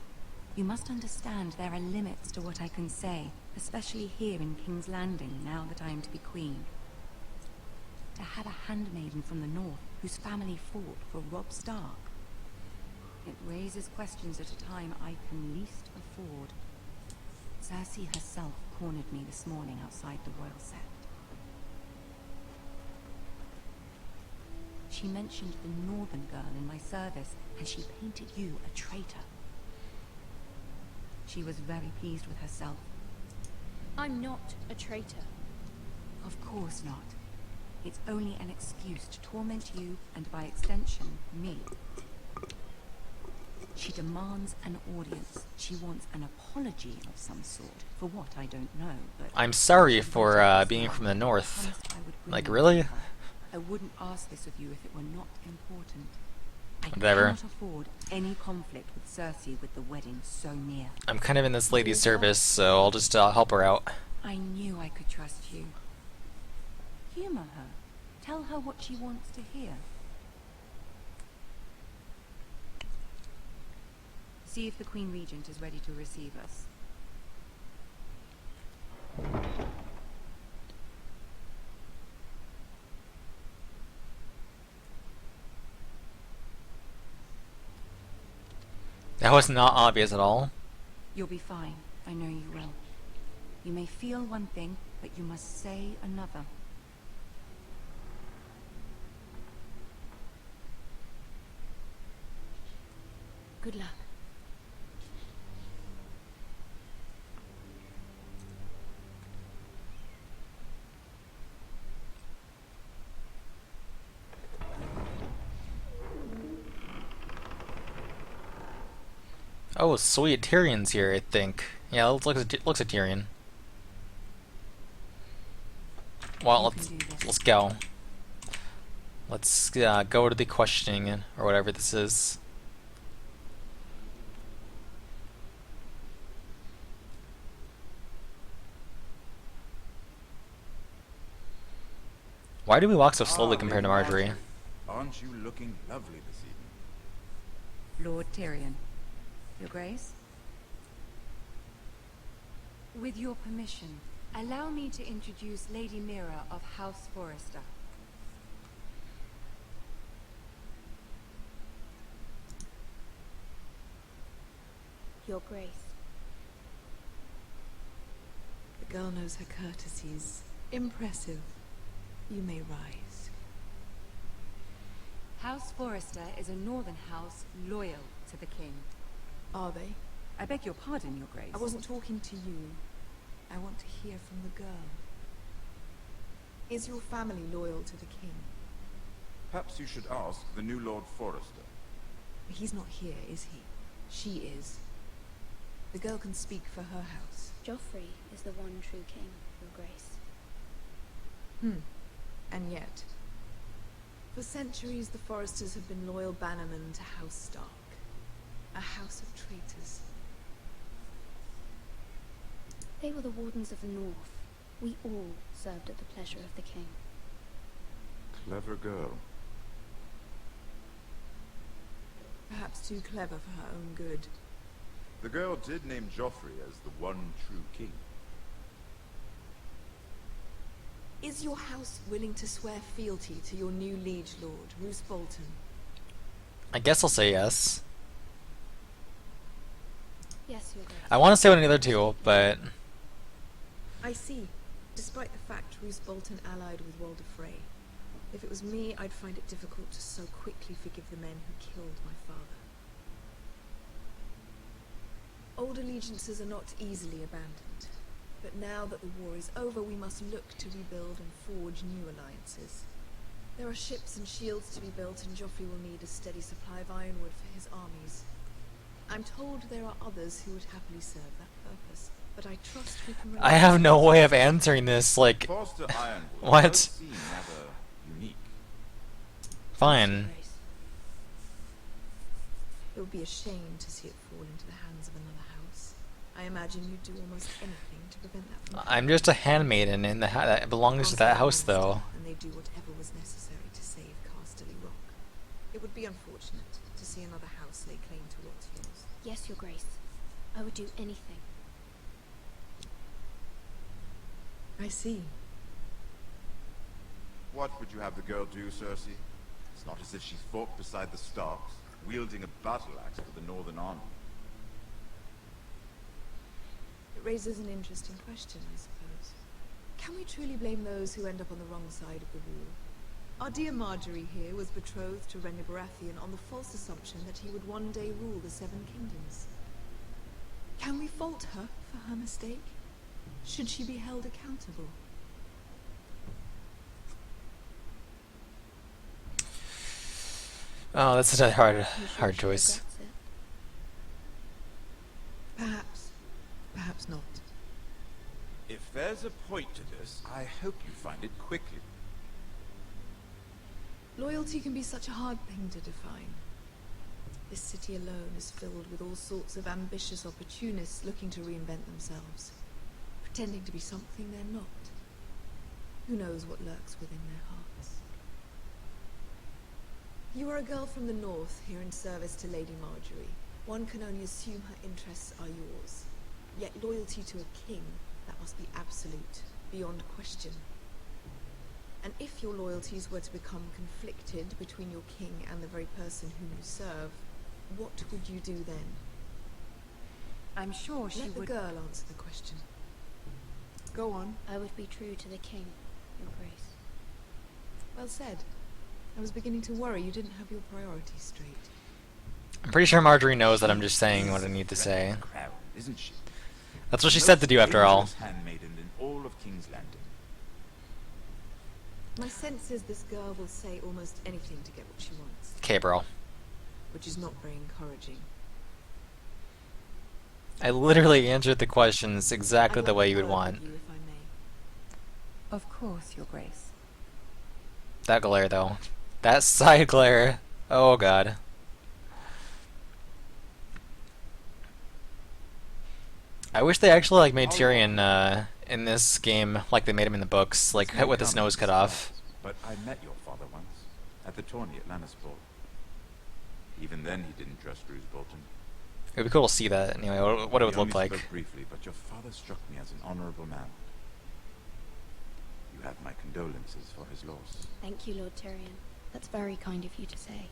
You must understand there are limits to what I can say, especially here in King's Landing, now that I am to be queen. To have a handmaiden from the north whose family fought for Robb Stark. It raises questions at a time I can least afford. Cersei herself cornered me this morning outside the Royal Sept. She mentioned the northern girl in my service, and she painted you a traitor. She was very pleased with herself. I'm not a traitor. Of course not. It's only an excuse to torment you, and by extension, me. She demands an audience. She wants an apology of some sort. For what, I don't know, but... I'm sorry for being from the north. Like, really? I wouldn't ask this of you if it were not important. I Whatever. cannot afford any conflict with Cersei with the wedding so near. I'm kind of in this lady's service, so I'll just help her out. I knew I could trust you. Humor her. Tell her what she wants to hear. See if the Queen Regent is ready to receive us. That was not obvious at all. You'll be fine. I know you will. You may feel one thing, but you must say another. Good luck. Oh, sweet. Tyrion's here, I think. Yeah, looks like Tyrion. Well, let's go. Let's go to the questioning, or whatever this is. Why do we walk so slowly compared to Marjorie? Aren't you looking lovely this evening? Lord Tyrion. Your Grace? With your permission, allow me to introduce Lady Mira of House Forrester. Your Grace. The girl knows her courtesies. Impressive. You may rise. House Forrester is a northern house loyal to the king. Are they? I beg your pardon, Your Grace. I wasn't talking to you. I want to hear from the girl. Is your family loyal to the king? Perhaps you should ask the new Lord Forrester. He's not here, is he? She is. The girl can speak for her house. Joffrey is the one true king, Your Grace. And yet, for centuries the Forresters have been loyal bannermen to House Stark. A house of traitors. They were the Wardens of the North. We all served at the pleasure of the king. Clever girl. Perhaps too clever for her own good. The girl did name Joffrey as the one true king. Is your house willing to swear fealty to your new liege lord, Roose Bolton? I guess I'll say yes. Yes, Your Grace. I want to say one of the other two, but I see. Despite the fact Roose Bolton allied with Walder Frey. If it was me, I'd find it difficult to so quickly forgive the men who killed my father. Old allegiances are not easily abandoned. But now that the war is over, we must look to rebuild and forge new alliances. There are ships and shields to be built, and Joffrey will need a steady supply of ironwood for his armies. I'm told there are others who would happily serve that purpose, but I trust we can... I have no way of answering this, like... Foster Ironwood what? does seem rather unique. Fine. It would be a shame to see it fall into the hands of another house. I imagine you'd do almost anything to prevent that from happening. I'm just a handmaiden in the that belongs to that house, though. And they do whatever was necessary to save Casterly Rock. It would be unfortunate to see another house lay claim to what's yours. Yes, Your Grace. I would do anything. I see. What would you have the girl do, Cersei? It's not as if she's fought beside the Starks, wielding a battle axe for the Northern Army. It raises an interesting question, I suppose. Can we truly blame those who end up on the wrong side of the war? Our dear Marjorie here was betrothed to Rhaenyra Baratheon on the false assumption that he would one day rule the Seven Kingdoms. Can we fault her for her mistake? Should she be held accountable? Oh, that's a hard choice. Perhaps. Perhaps not. If there's a point to this, I hope you find it quickly. Loyalty can be such a hard thing to define. This city alone is filled with all sorts of ambitious opportunists looking to reinvent themselves, pretending to be something they're not. Who knows what lurks within their hearts? You are a girl from the north, here in service to Lady Marjorie. One can only assume her interests are yours. Yet loyalty to a king, that must be absolute, beyond question. And if your loyalties were to become conflicted between your king and the very person whom you serve, what would you do then? I'm sure she Let the would... girl answer the question. Go on. I would be true to the king, Your Grace. Well said. I was beginning to worry you didn't have your priorities straight. I'm pretty sure Marjorie knows that I'm just saying what I need to say. Crown, isn't she? That's what she said to do after all. Most handmaiden in all of King's Landing. My sense is this girl will say almost anything to get what she wants. Okay, bro. Which is not very encouraging. I literally answered the questions exactly the way you would want. You, if I may. Of course, Your Grace. That glare, though. That side glare. Oh god. I wish they actually like made Tyrion in this game like they made him in the books, like with his nose cut off. But I met your father once, at the tourney at Lannisport. Even then he didn't trust Roose Bolton. It would be cool to see that anyway, what it would look like. Spoke briefly, but your father struck me as an honorable man. You have my condolences for his loss. Thank you, Lord Tyrion. That's very kind of you to say.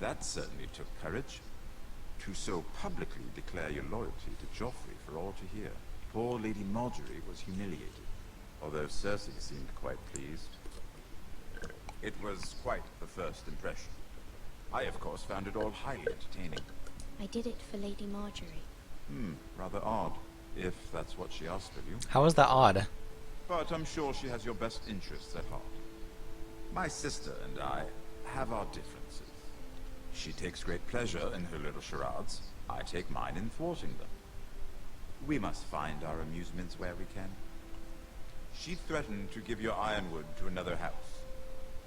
That certainly took courage. To so publicly declare your loyalty to Joffrey for all to hear. Poor Lady Marjorie was humiliated, although Cersei seemed quite pleased. It was quite the first impression. I, of course, found it all highly entertaining. I did it for Lady Marjorie. Rather odd, if that's what she asked of you. How is that odd? But I'm sure she has your best interests at heart. My sister and I have our differences. She takes great pleasure in her little charades. I take mine in thwarting them. We must find our amusements where we can. She threatened to give your ironwood to another house.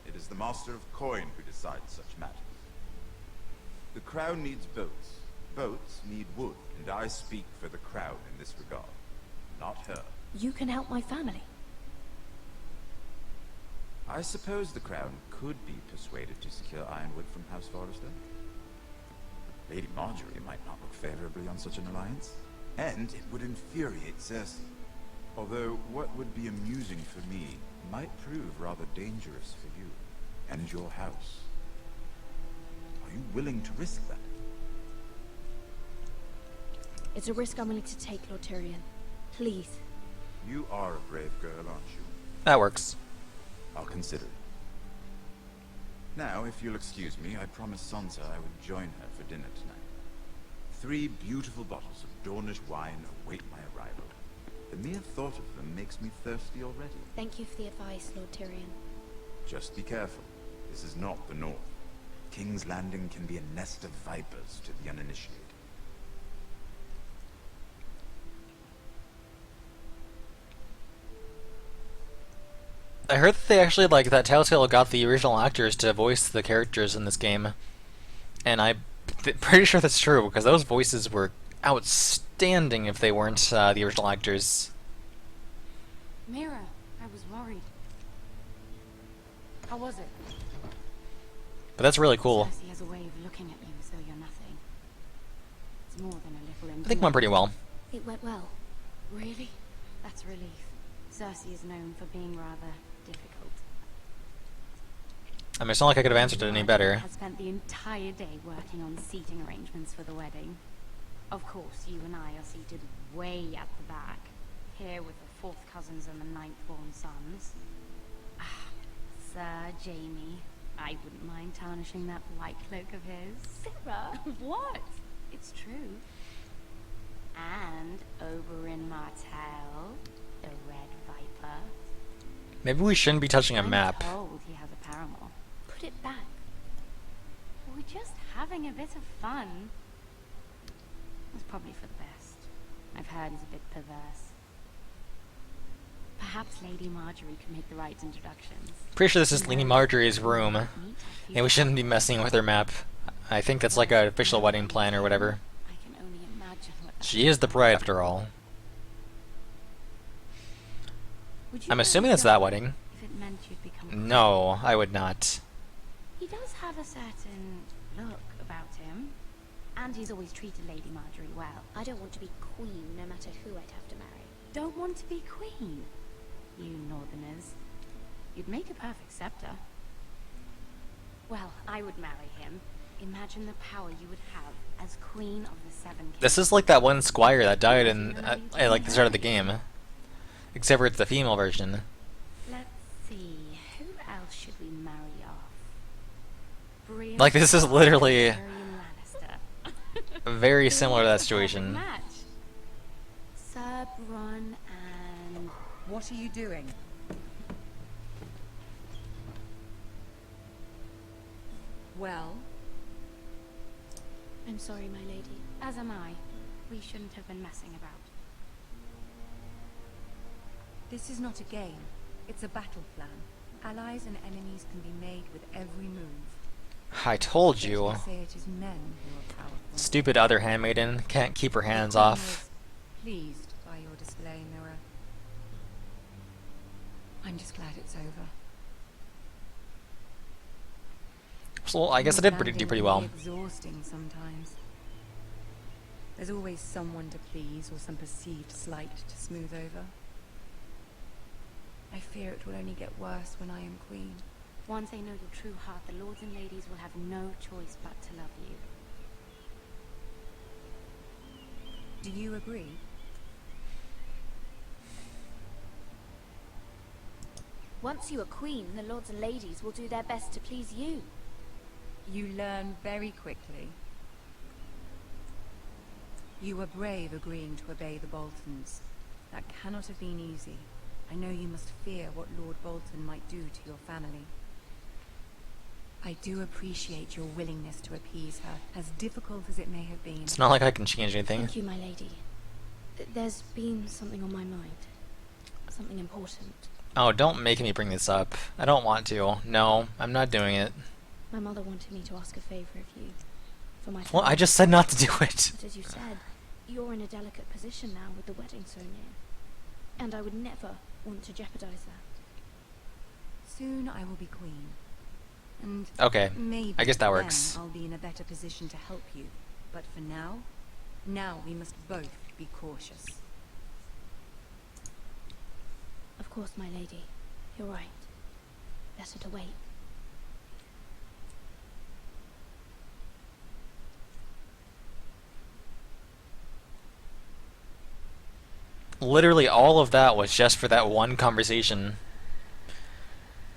It is the Master of Coin who decides such matters. The crown needs boats. Boats need wood, and I speak for the crown in this regard, not her. You can help my family. I suppose the crown could be persuaded to secure ironwood from House Forrester. Lady Marjorie might not look favorably on such an alliance, and it would infuriate Cersei. Although what would be amusing for me might prove rather dangerous for you and your house. Are you willing to risk that? It's a risk I'm willing to take, Lord Tyrion. Please. You are a brave girl, aren't you? That works. I'll consider it. Now, if you'll excuse me, I promised Sansa I would join her for dinner tonight. 3 beautiful bottles of Dornish wine await my arrival. The mere thought of them makes me thirsty already. Thank you for the advice, Lord Tyrion. Just be careful. This is not the North. King's Landing can be a nest of vipers to the uninitiated. I heard that they actually, like, that Telltale got the original actors to voice the characters in this game. And I'm pretty sure that's true, because those voices were outstanding if they weren't the original actors. Mira, I was worried. How was it? But that's really cool. Cersei has a way of looking at you as though you're nothing. It's more than a little I think it went pretty well. It went well. Really? That's a relief. Cersei is known for being rather difficult. I mean, it's not like I could have answered it any better. Has spent the entire day working on seating arrangements for the wedding. Of course, you and I are seated way at the back, here with the 4th cousins and the 9th-born sons. Ah, Sir Jaime, I wouldn't mind tarnishing that white cloak of his. Sarah, what? It's true. And over in Martell, the Red Viper. Maybe we shouldn't be touching a map. I'm told he has a paramour. Put it back. We're just having a bit of fun. It's probably for the best. I've heard he's a bit perverse. Perhaps Lady Marjorie can make the right introductions. Pretty sure this is Lady Marjorie's room, and we shouldn't be messing with her map. I think that's like an official wedding plan or whatever. I can only imagine what She is the bride after all. I'm assuming it's that wedding. if it meant you'd become No, I would not. He does have a certain look about him. And he's always treated Lady Marjorie well. I don't want to be queen, no matter who I'd have to marry. Don't want to be queen? You northerners. You'd make a perfect scepter. Well, I would marry him. Imagine the power you would have as queen of the 7 kingdoms. This is like that one squire that died in at like the start of the game. Except for it's the female version. Let's see, who else should we marry off? Brienne Like, this is literally Tyrion Lannister. very similar to that Perfect situation. match. Sir Bronn and... What are you doing? Well? I'm sorry, my lady. As am I. We shouldn't have been messing about. This is not a game. It's a battle plan. Allies and enemies can be made with every move. I told you. They say it is men who are powerful. Stupid other handmaiden can't keep her hands The Queen off. was pleased by your display, Mira. I'm just glad it's over. So I guess I did do pretty well. Exhausting sometimes. There's always someone to please or some perceived slight to smooth over. I fear it will only get worse when I am queen. Once they know your true heart, the lords and ladies will have no choice but to love you. Do you agree? Once you are queen, the lords and ladies will do their best to please you. You learn very quickly. You were brave agreeing to obey the Boltons. That cannot have been easy. I know you must fear what Lord Bolton might do to your family. I do appreciate your willingness to appease her, as difficult as it may have been. It's not like I can change anything. Thank you, my lady. There's been something on my mind. Something important. Oh, don't make me bring this up. I don't want to. No, I'm not doing it. My mother wanted me to ask a favor of you. For my family. Well, I just said not to do it. But as you said, you're in a delicate position now with the wedding so near. And I would never want to jeopardize that. Soon I will be queen. And okay, maybe I guess that then works. I'll be in a better position to help you. But for now we must both be cautious. Of course, my lady. You're right. Better to wait. Literally all of that was just for that one conversation.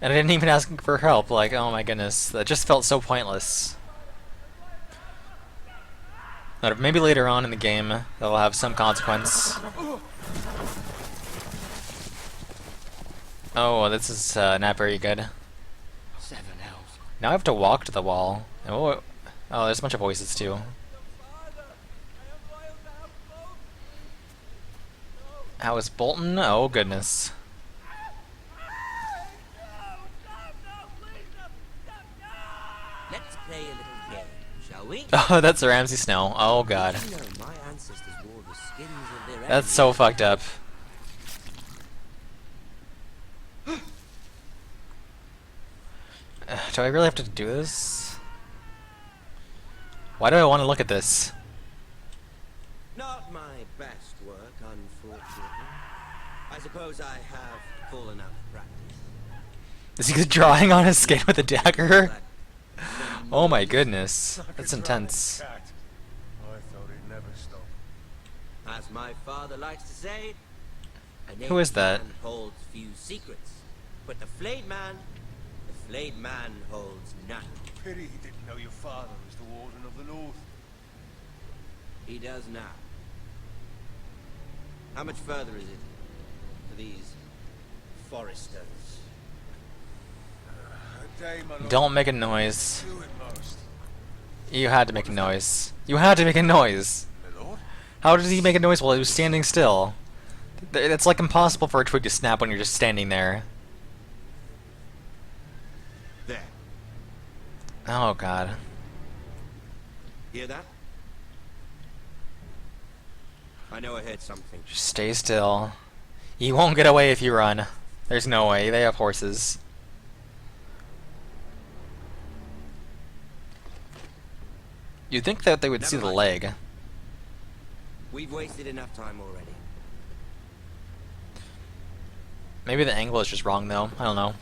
And I didn't even ask for help. Like, oh my goodness, that just felt so pointless. But maybe later on in the game, that'll have some consequence. Oh, this is not very good. Now I have to walk to the wall. Oh, there's a bunch of voices too. How is Bolton? Oh goodness. Let's play a little game, shall we? Oh, that's Ramsay Snow. Oh god. You know, my ancestors wore the skins of their That's so fucked up. Do I really have to do this? Why do I want to look at this? Not my best work, unfortunately. I suppose I have full enough practice. Is he drawing on his skin with a dagger? Oh my goodness. That's intense. I thought he'd never stop. As my father likes to say, a Who is naked that? man holds few secrets, but the flayed man holds none. Pity he didn't know your father was the Warden of the North. He does now. How much further is it for these foresters? A day, my lord. Don't make a noise. Do it most. You had to make a noise. You had to make a noise. My lord? How did he make a noise while he was standing still? It's like impossible for a twig to snap when you're just standing there. There. Oh god. Hear that? I know I heard something. Just stay still. You won't get away if you run. There's no way. They have horses. You'd think that they would see the leg. We've wasted enough time already. Maybe the angle is just wrong though. I don't know.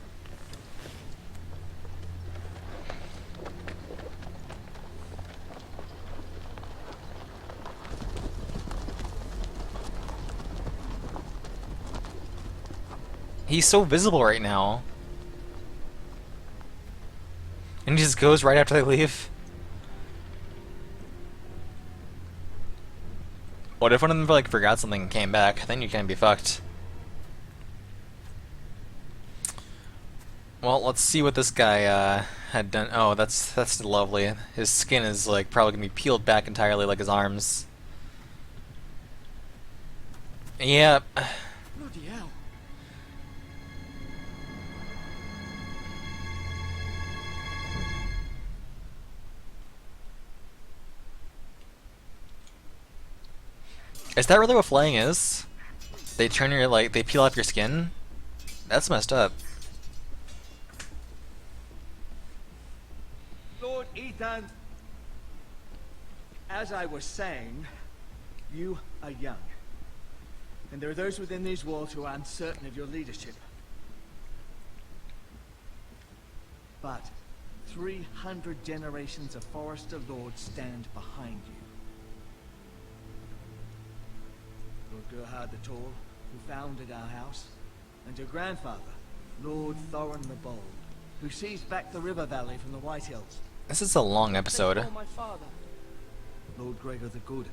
He's so visible right now. And he just goes right after they leave. What if one of them like forgot something and came back? Then you can be fucked. Well, let's see what this guy had done. Oh, that's lovely. His skin is like probably gonna be peeled back entirely, like his arms. Yep. Bloody hell. Is that really what flaying is? They turn your, like, they peel off your skin? That's messed up. Lord Ethan, as I was saying, you are young. And there are those within these walls who are uncertain of your leadership. But 300 generations of Forester Lords stand behind you. Lord Gerhard the Tall, who founded our house, and your grandfather, Lord Thorin the Bold, who seized back the river valley from the White Hills. This is a long episode. My father. Lord Gregor the Good.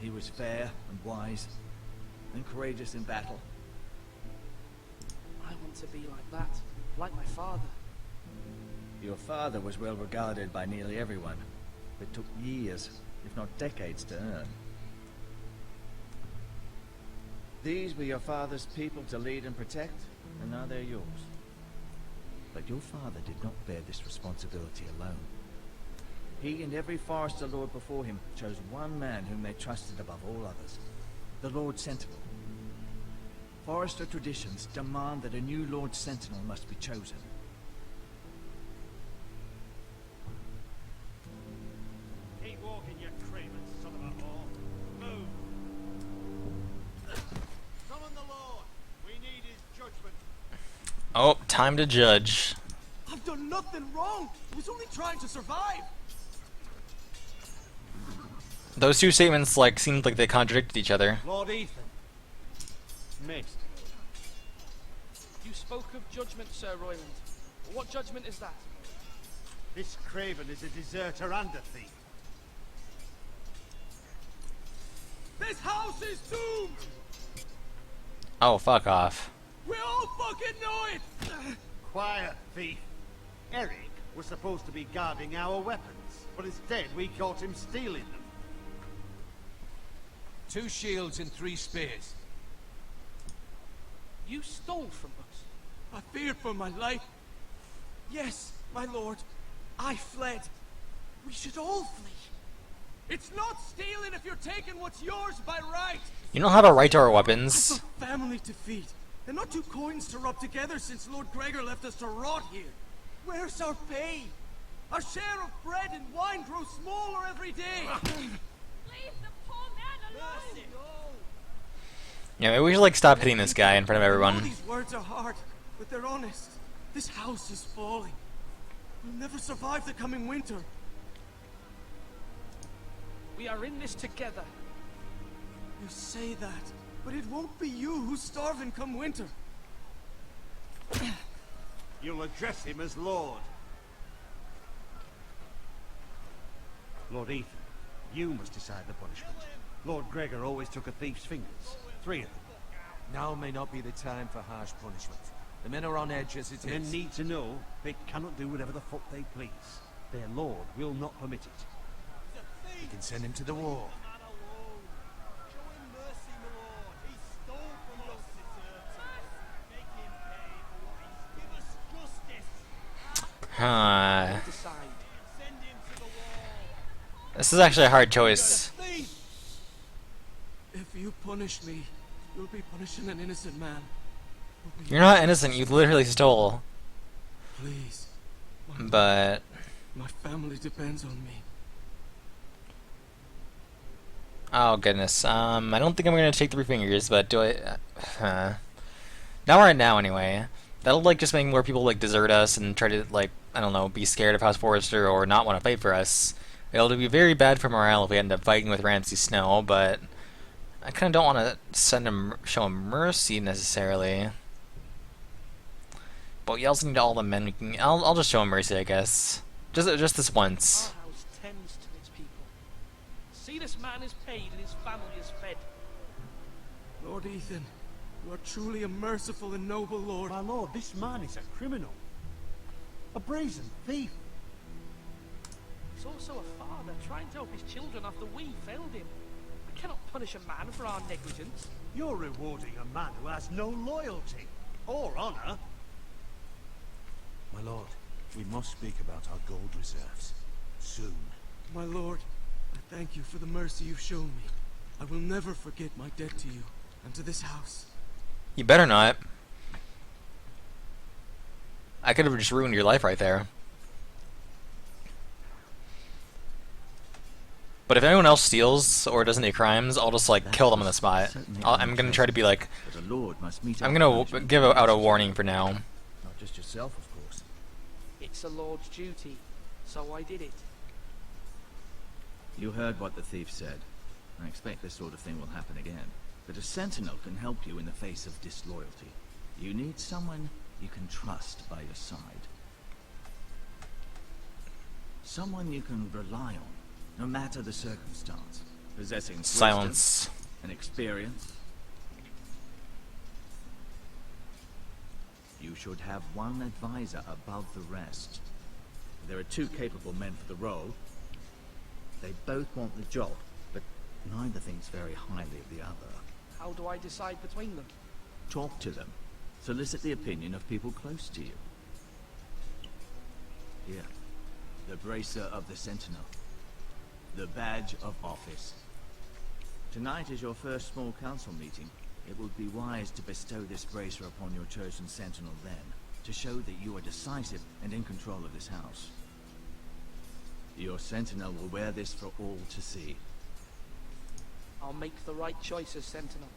He was fair and wise, and courageous in battle. I want to be like that, like my father. Your father was well regarded by nearly everyone, but took years, if not decades, to earn. These were your father's people to lead and protect, and now they're yours. But your father did not bear this responsibility alone. He and every Forester Lord before him chose one man whom they trusted above all others, the Lord Sentinel. Forester traditions demand that a new Lord Sentinel must be chosen. Keep walking, you craven son of a whore. Move. Summon the Lord. We need his judgment. Oh, time to judge. I've done nothing wrong. I was only trying to survive. Those two statements, like, seemed like they contradicted each other. Lord Ethan. Missed. You spoke of judgment, Sir Royland. What judgment is that? This craven is a deserter and a thief. This house is doomed. Oh, fuck off. We all fucking know it. Quiet, thief. Eric was supposed to be guarding our weapons, but instead we caught him stealing them. 2 shields and 3 spears. You stole from us. I feared for my life. Yes, my lord. I fled. We should all flee. It's not stealing if you're taking what's yours by right. You don't have a right to our weapons. I've a family to feed, and not 2 coins to rub together since Lord Gregor left us to rot here. Where's our pay? Our share of bread and wine grows smaller every day. Leave the poor man alone! Yeah, maybe we should, like, stop hitting this guy in front of I know everyone. these words are hard, but they're honest. This house is falling. We'll never survive the coming winter. We are in this together. You say that, but it won't be you who's starving come winter. You'll address him as Lord. Lord Ethan, you must decide the punishment. Lord Gregor always took a thief's fingers. 3 of them. Now may not be the time for harsh punishment. The men are on edge as it is. Men need to know they cannot do whatever the fuck they please. Their Lord will not permit it. We can send him to the war. This is actually a hard choice. If you punish me, you'll be punishing an innocent man. You're not innocent, you literally stole. Please. But My family depends on me. oh goodness, I don't think I'm gonna take 3 fingers, but do I? Not right now, anyway. That'll like just make more people like desert us and try to like I don't know, be scared of House Forrester or not want to fight for us. It'll be very bad for morale if we end up fighting with Ramsay Snow, but I kind of don't want to show him mercy necessarily. But we also need all the men we can. I'll just show him mercy, I guess. Just this once. Our house tends to its people. See, this man is paid and his family is fed. Lord Ethan, you are truly a merciful and noble lord. My lord, this man is a criminal. A brazen thief. He's also a father trying to help his children after we failed him. I cannot punish a man for our negligence. You're rewarding a man who has no loyalty or honor. My lord, we must speak about our gold reserves. Soon. My lord, I thank you for the mercy you've shown me. I will never forget my debt to you and to this house. You better not. I could have just ruined your life right there. But if anyone else steals or does any crimes, I'll just like kill them on the spot. I'm gonna try to be like, But a lord must meet I'm gonna give out a warning for now. Not just yourself, of course. It's a lord's duty, so I did it. You heard what the thief said. I expect this sort of thing will happen again. But a sentinel can help you in the face of disloyalty. You need someone you can trust by your side. Someone you can rely on, no matter the circumstance. Possessing Silence. wisdom and experience. You should have one advisor above the rest. There are two capable men for the role. They both want the job, but neither thinks very highly of the other. How do I decide between them? Talk to them. Solicit the opinion of people close to you. Here, the bracer of the Sentinel. The badge of office. Tonight is your first small council meeting. It would be wise to bestow this bracer upon your chosen Sentinel then, to show that you are decisive and in control of this house. Your Sentinel will wear this for all to see. I'll make the right choice as Sentinel.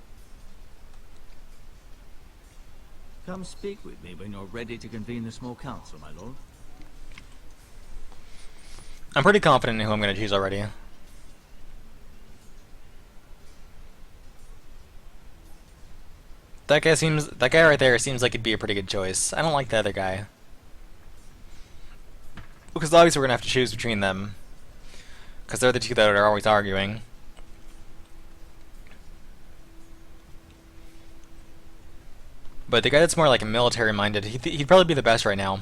Come speak with me when you're ready to convene the small council, my lord. I'm pretty confident in who I'm gonna choose already. That guy right there seems like he'd be a pretty good choice. I don't like the other guy. Because obviously we're gonna have to choose between them. Because they're the two that are always arguing. But the guy that's more like military-minded, he'd probably be the best right now.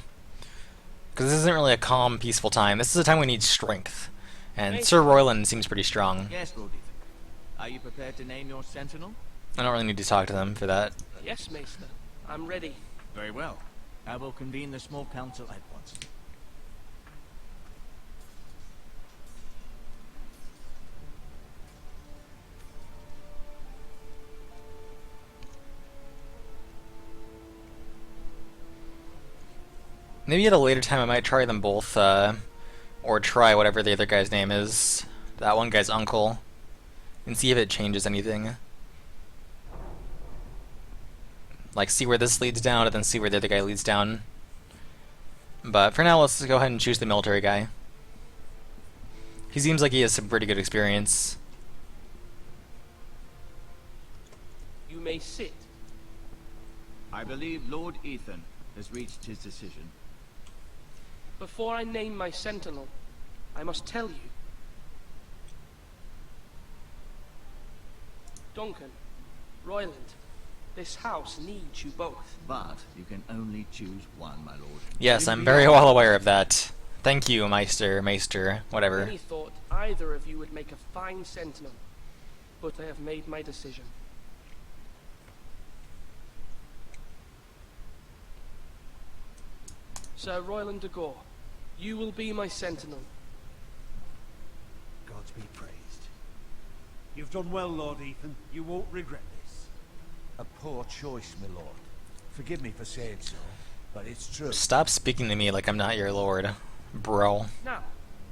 Because this isn't really a calm, peaceful time. This is a time we need strength. And Sir Royland seems pretty strong. Yes, Lord Ethan. Are you prepared to name your Sentinel? I don't really need to talk to them for that. Yes, Maester. I'm ready. Very well. I will convene the small council at once. Maybe at a later time I might try them both, or try whatever the other guy's name is. That one guy's uncle. And see if it changes anything. Like, see where this leads down, and then see where the other guy leads down. But for now, let's go ahead and choose the military guy. He seems like he has some pretty good experience. You may sit. I believe Lord Ethan has reached his decision. Before I name my Sentinel, I must tell you. Duncan, Royland, this house needs you both. But you can only choose one, my lord. Yes, I'm very well aware of that. Thank you, Maester, whatever. Many thought either of you would make a fine Sentinel, but I have made my decision. Sir Royland de Gore, you will be my Sentinel. Gods be praised. You've done well, Lord Ethan. You won't regret this. A poor choice, my lord. Forgive me for saying so, but it's true. Stop speaking to me like I'm not your lord, bro. Now,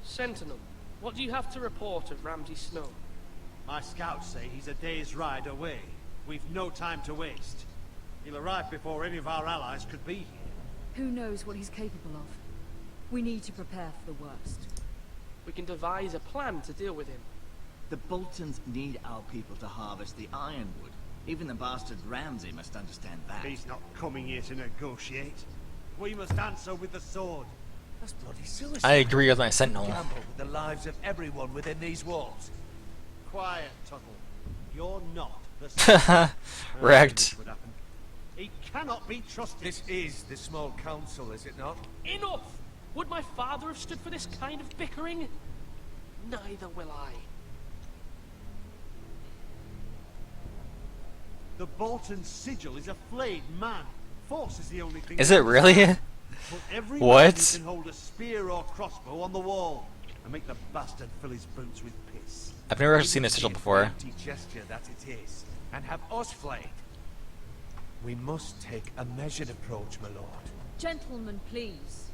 Sentinel, what do you have to report of Ramsay Snow? My scouts say he's a day's ride away. We've no time to waste. He'll arrive before any of our allies could be here. Who knows what he's capable of? We need to prepare for the worst. We can devise a plan to deal with him. The Boltons need our people to harvest the ironwood. Even the bastard Ramsay must understand that. He's not coming here to negotiate. We must answer with the sword. That's bloody suicide. I agree with my Sentinel. Gamble with the lives of everyone within these walls. Quiet, Tuttle. You're not the Wrecked. He cannot be trusted. This is the small council, is it not? Enough! Would my father have stood for this kind of bickering? Neither will I. The Bolton sigil is a flayed man. Force is the only thing. Is it really? But every What? man can hold a spear or crossbow on the wall. and make the bastard fill his boots with piss. I've never actually seen a sigil before. Empty gesture that it is, and have us flayed. We must take a measured approach, my lord. Gentlemen, please.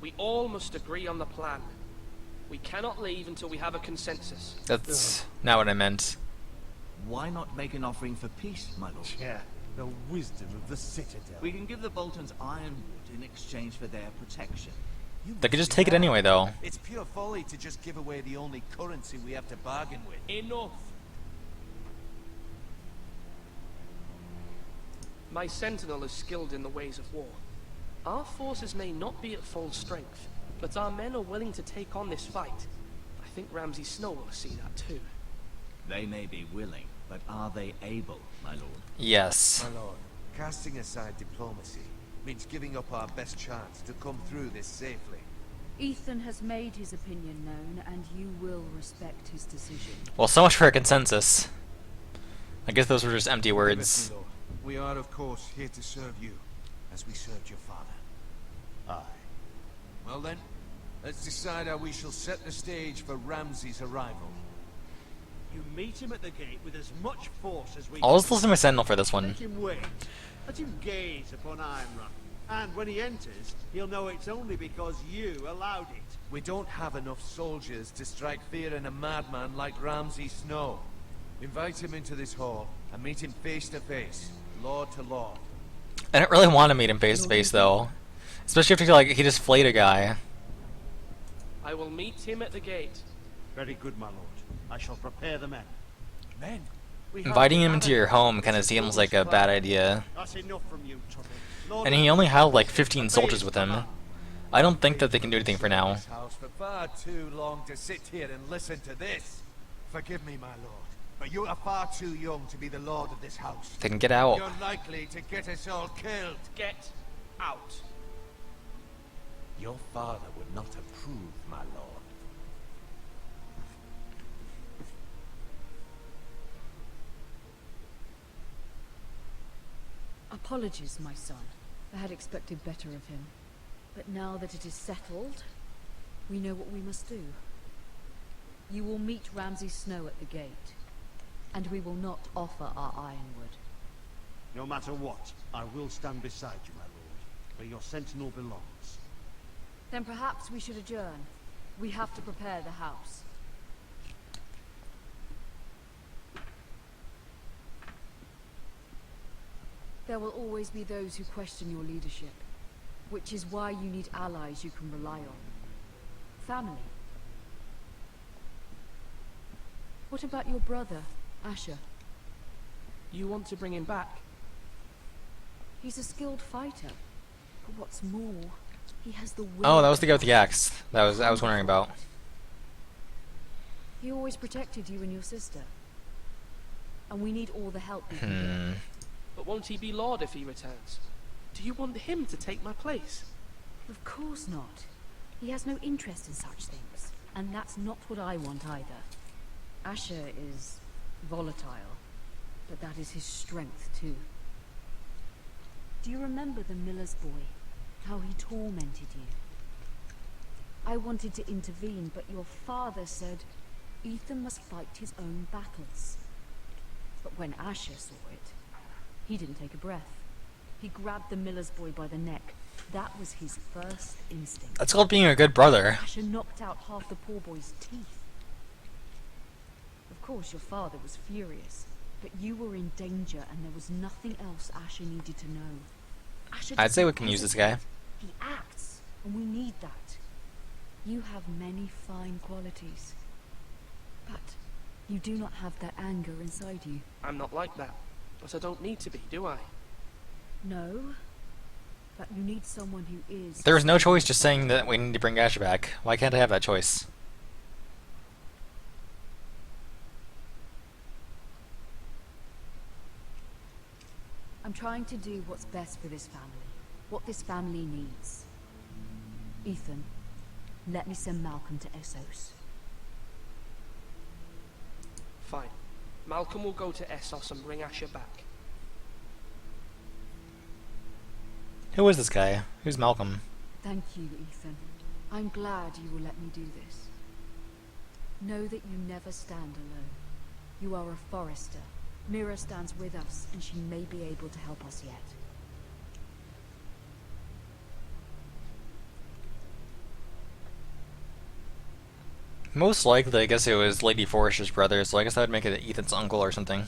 We all must agree on the plan. We cannot leave until we have a consensus. That's not what I meant. Why not make an offering for peace, my lord? Yeah, the wisdom of the Citadel. We can give the Boltons ironwood in exchange for their protection. They could just take it anyway, though. It's pure folly to just give away the only currency we have to bargain with. Enough. My sentinel is skilled in the ways of war. Our forces may not be at full strength, but our men are willing to take on this fight. I think Ramsay Snow will see that too. They may be willing, but are they able, my lord? Yes. My lord, casting aside diplomacy means giving up our best chance to come through this safely. Ethan has made his opinion known, and you will respect his decision. Well, so much for a consensus. I guess those were just empty words. Lord, we are, of course, here to serve you, as we served your father. Aye. Well then, let's decide how we shall set the stage for Ramsay's arrival. You meet him at the gate with as much force as we I'll just listen to my sentinel for this one. Make him wait. Let him gaze upon Ironrun. And when he enters, he'll know it's only because you allowed it. We don't have enough soldiers to strike fear in a madman like Ramsay Snow. Invite him into this hall and meet him face to face, lord to lord. I don't really want to meet him face to face, though. Especially after he just flayed a guy. I will meet him at the gate. Very good, my lord. I shall prepare the men. Men? Inviting him into your home kind of seems like a bad idea. That's enough from you, Tuttle. And he only had like 15 soldiers with him. I don't think that they can do anything for now. House for far too long to sit here and listen to this. Forgive me, my lord, but you are far too young to be the lord of this house. They can get out. You're likely to get us all killed. Get out. Your father would not approve, my lord. Apologies, my son. I had expected better of him. But now that it is settled, we know what we must do. You will meet Ramsay Snow at the gate, and we will not offer our ironwood. No matter what, I will stand beside you, my lord, where your sentinel belongs. Then perhaps we should adjourn. We have to prepare the house. There will always be those who question your leadership, which is why you need allies you can rely on. Family. What about your brother, Asher? You want to bring him back? He's a skilled fighter. But what's more, he has the will. Oh, that was the guy with the axe. I was wondering about. He always protected you and your sister. And we need all the help we can get. But won't he be Lord if he returns? Do you want him to take my place? Of course not. He has no interest in such things. And that's not what I want either. Asher is volatile, but that is his strength too. Do you remember the miller's boy? How he tormented you? I wanted to intervene, but your father said Ethan must fight his own battles. But when Asher saw it, he didn't take a breath. He grabbed the miller's boy by the neck. That was his first instinct. That's called being a good brother. Asher knocked out half the poor boy's teeth. Of course, your father was furious, but you were in danger and there was nothing else Asher needed to know. Asher I'd say we doesn't can use this hesitate. guy. He acts, and we need that. You have many fine qualities, but you do not have that anger inside you. I'm not like that, but I don't need to be, do I? No, but you need someone who is. There is no choice just saying that we need to bring Asher back. Why can't I have that choice? I'm trying to do what's best for this family, what this family needs. Ethan, let me send Malcolm to Essos. Fine. Malcolm will go to Essos and bring Asher back. Who is this guy? Who's Malcolm? Thank you, Ethan. I'm glad you will let me do this. Know that you never stand alone. You are a Forrester. Mira stands with us, and she may be able to help us yet. Most likely, I guess it was Lady Forrester's brother, so I guess that would make it Ethan's uncle or something.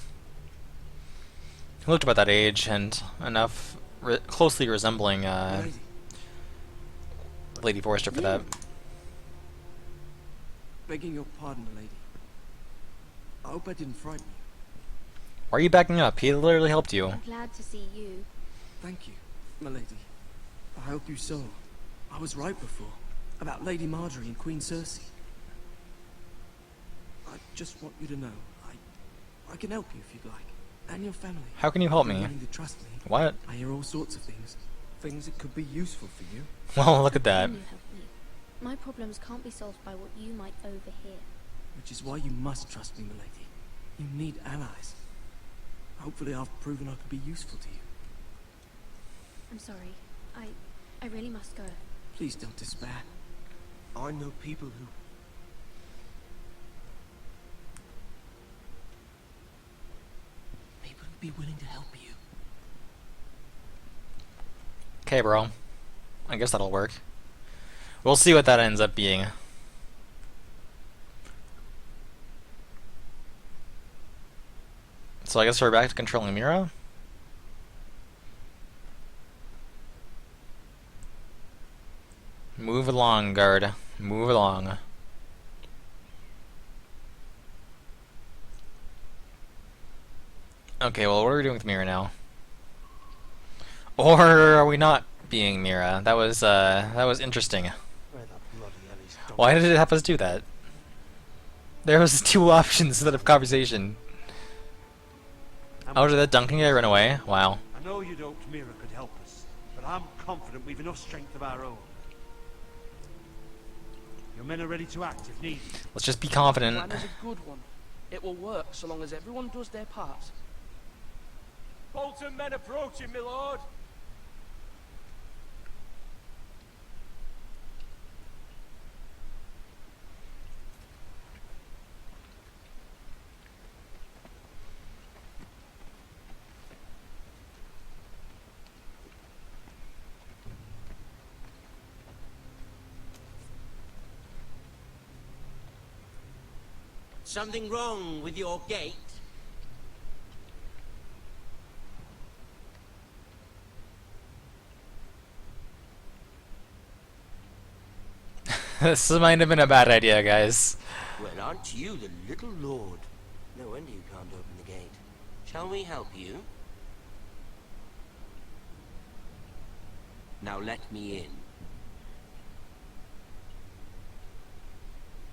He looked about that age, and enough closely resembling Lady Forrester for that. Begging your pardon, lady. I hope I didn't frighten you. Why are you backing up? He literally helped you. I'm glad to see you. Thank you, my lady. I hope you saw. I was right before. About Lady Marjorie and Queen Cersei. I just want you to know, I can help you if you'd like. And your family. How can you help If you're me? willing to trust me. What? I hear all sorts of things. Things that could be useful for you. Well, look at that. Can you help me? My problems can't be solved by what you might overhear. Which is why you must trust me, my lady. You need allies. Hopefully I've proven I could be useful to you. I'm sorry. I really must go. Please don't despair. I know people who... People who'd be willing to help you. Okay, bro. I guess that'll work. We'll see what that ends up being. So I guess we're back to controlling Mira? Move along, guard. Move along. Okay, well, what are we doing with Mira now? Or are we not being Mira? That was interesting. Why did it have us do that? There was two options instead of conversation. Oh, did that dunking guy run away? Wow. I know you'd hoped Mira could help us, but I'm confident we've enough strength of our own. Your men are ready to act if needed. Let's just be The confident. plan is a good one. It will work so long as everyone does their part. Bolton men approaching, my lord. Something wrong with your gate? This might have been a bad idea, guys. Well, aren't you the little lord? No wonder you can't open the gate. Shall we help you? Now let me in.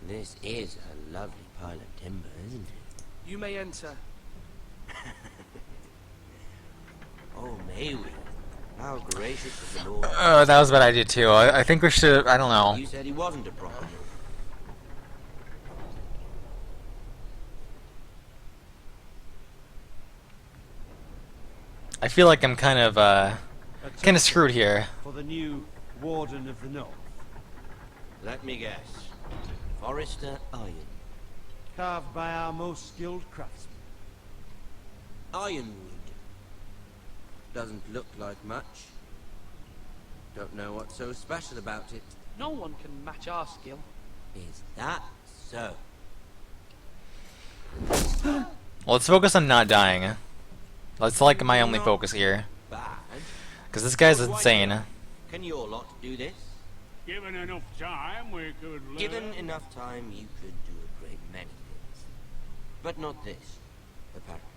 This is a lovely pile of timber, isn't it? You may enter. Oh, may we? How gracious of the Lord. Oh, that was a bad idea too. I think we should. I don't know. You said he wasn't a proper. I feel like I'm kind of screwed here. For the new Warden of the North. Let me guess. Forrester Iron. Carved by our most skilled craftsmen. Ironwood. Doesn't look like much. Don't know what's so special about it. No one can match our skill. Is that so? Well, let's focus on not dying. That's like my only focus here. Bad. Because this guy's insane. Can your lot do this? Given enough time, we could learn. Given enough time, you could do a great many things. But not this, apparently.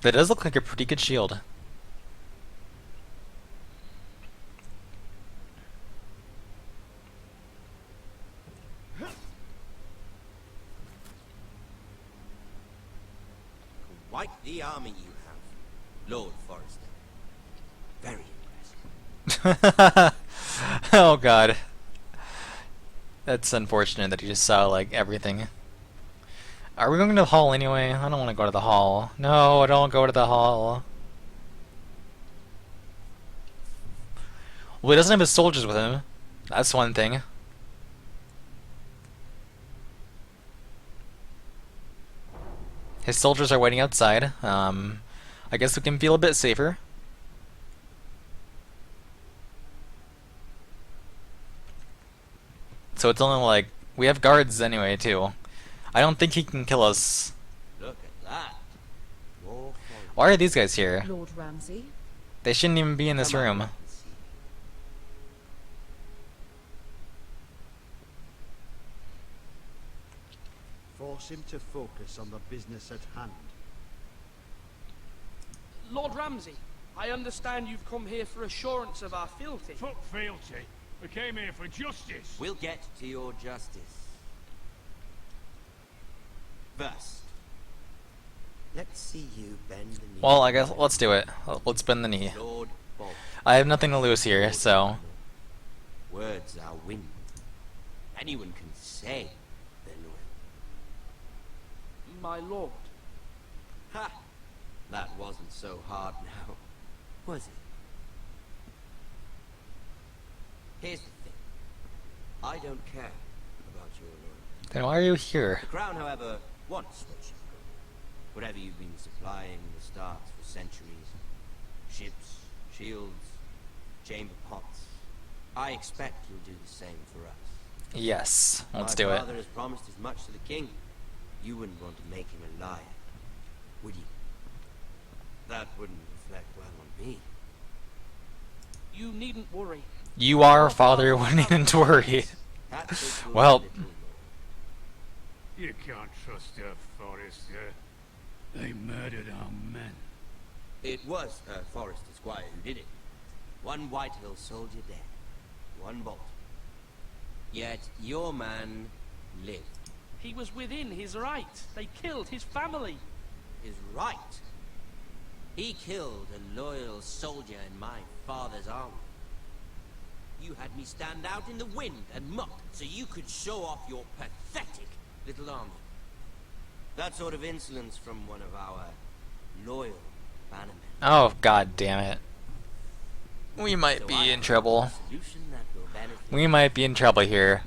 That does look like a pretty good shield. Quite the army you have, Lord Forrester. Very impressive. Oh god. That's unfortunate that he just saw like everything. Are we going to the hall anyway? I don't want to go to the hall. No, don't go to the hall. Well, he doesn't have his soldiers with him. That's one thing. His soldiers are waiting outside. I guess we can feel a bit safer. So it's only like, we have guards anyway too. I don't think he can kill us. Look at that. Why are these guys here? Lord Ramsay. They shouldn't even be in this room. Force him to focus on the business at hand. Lord Ramsay, I understand you've come here for assurance of our fealty. Fuck fealty. We came here for justice. We'll get to your justice. First, let's see you bend the knee. Well, I guess let's do it. Let's bend the knee. Lord Bolt. I have nothing to lose here, so. Words are wind. Anyone can say they're loyal. My lord. Ha! That wasn't so hard now, was it? Here's the thing. I don't care about your loyalty. Then why are you here? The crown, however, wants what you've got. Whatever you've been supplying the Starks for centuries. Ships, shields, chamber pots. I expect you'll do the same for us. Yes, let's do My it. father has promised as much to the king. You wouldn't want to make him a liar, would you? That wouldn't reflect well on me. You needn't worry. You are father, we needn't worry. Well, You can't trust a Forrester. They murdered our men. It was a Forrester squire who did it. One Whitehill soldier dead. One bolt. Yet your man lived. He was within his right. They killed his family. His right? He killed a loyal soldier in my father's army. You had me stand out in the wind and mock so you could show off your pathetic little army. That sort of insolence from one of our loyal bannermen. oh god damn it. We might be in trouble. We might be in trouble here.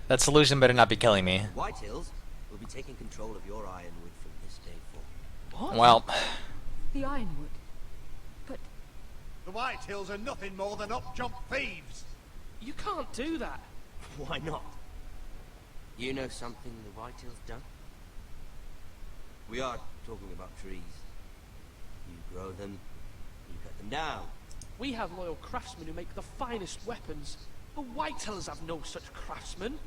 That solution better not be killing me. Whitehills will be taking control of your ironwood from this day forward. What? Well, The Ironwood. But The Whitehills are nothing more than up-jump thieves. You can't do that. Why not? You know something the Whitehills done? We are talking about trees. You grow them, you cut them down. We have loyal craftsmen who make the finest weapons. The Whitehills have no such craftsmen.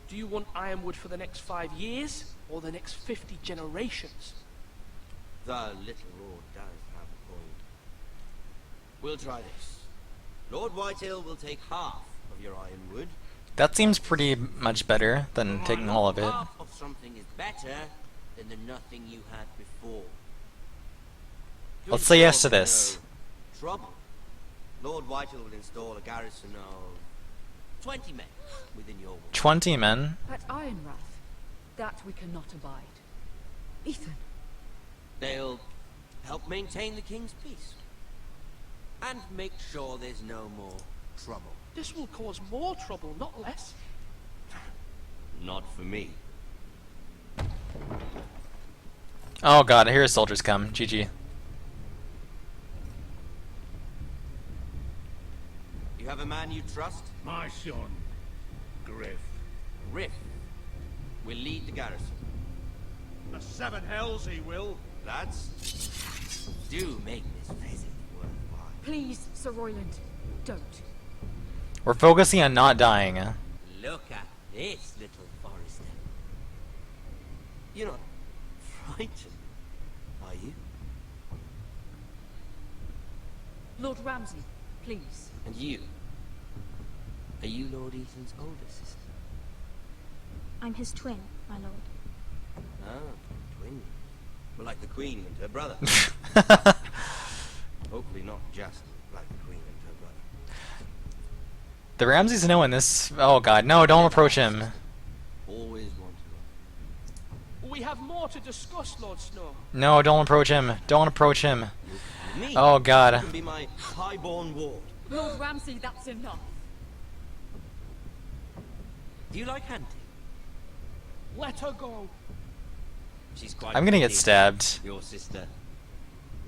Do you want ironwood for the next 5 years, or the next 50 generations? The little lord does have a point. We'll try this. Lord Whitehill will take half of your ironwood. that seems pretty much better than taking all of it. Half of something is better than the nothing you had before. Let's say yes to this. No trouble. Lord Whitehill will install a garrison of 20 men within your walls. 20 men? at Ironrath, that we cannot abide. Ethan. They'll help maintain the king's peace. And make sure there's no more trouble. This will cause more trouble, not less. Not for me. Oh god, here his soldiers come. GG. You have a man you trust? My son, Griff. Griff will lead the garrison. The seven hells he will. Lads, do make this visit worthwhile. Please, Sir Royland, don't. We're focusing on not dying. Look at this, little Forrester. You're not frightened, are you? Lord Ramsay, please. And you? Are you Lord Ethan's older sister? I'm his twin, my lord. Ah, twin. Well, like the Queen and her brother. Hopefully not just like the Queen and her brother. The Ramses know in this. Oh god, no, don't approach him. Always wanted We have more to discuss, Lord Snow. No, don't approach him. Don't approach him. Me? Oh You God. can be my highborn ward. Lord Ramsay, that's enough. Do you like hunting? Let her go. She's quite I'm gonna get pretty, stabbed. your sister.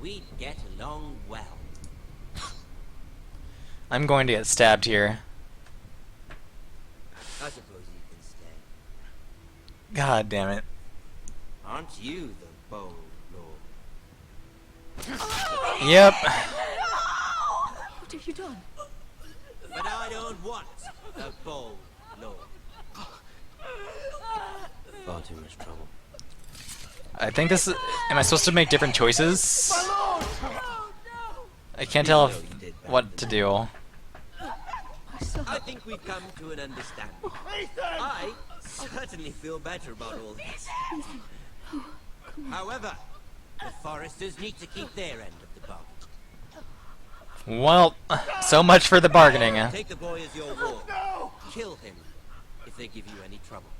We'd get along well. I'm going to get stabbed here. I suppose you can stay. God damn it. Aren't you the bold lord? Yep. What have you done? But I don't want a bold lord. Far too much trouble. I think this is... Am I supposed to make different choices? I can't tell what to do. I think we've come to an understanding. I certainly feel better about all this. However, the foresters need to keep their end of the bargain. Well, so much for the bargaining. Take the boy as your ward. Kill him if they give you any trouble.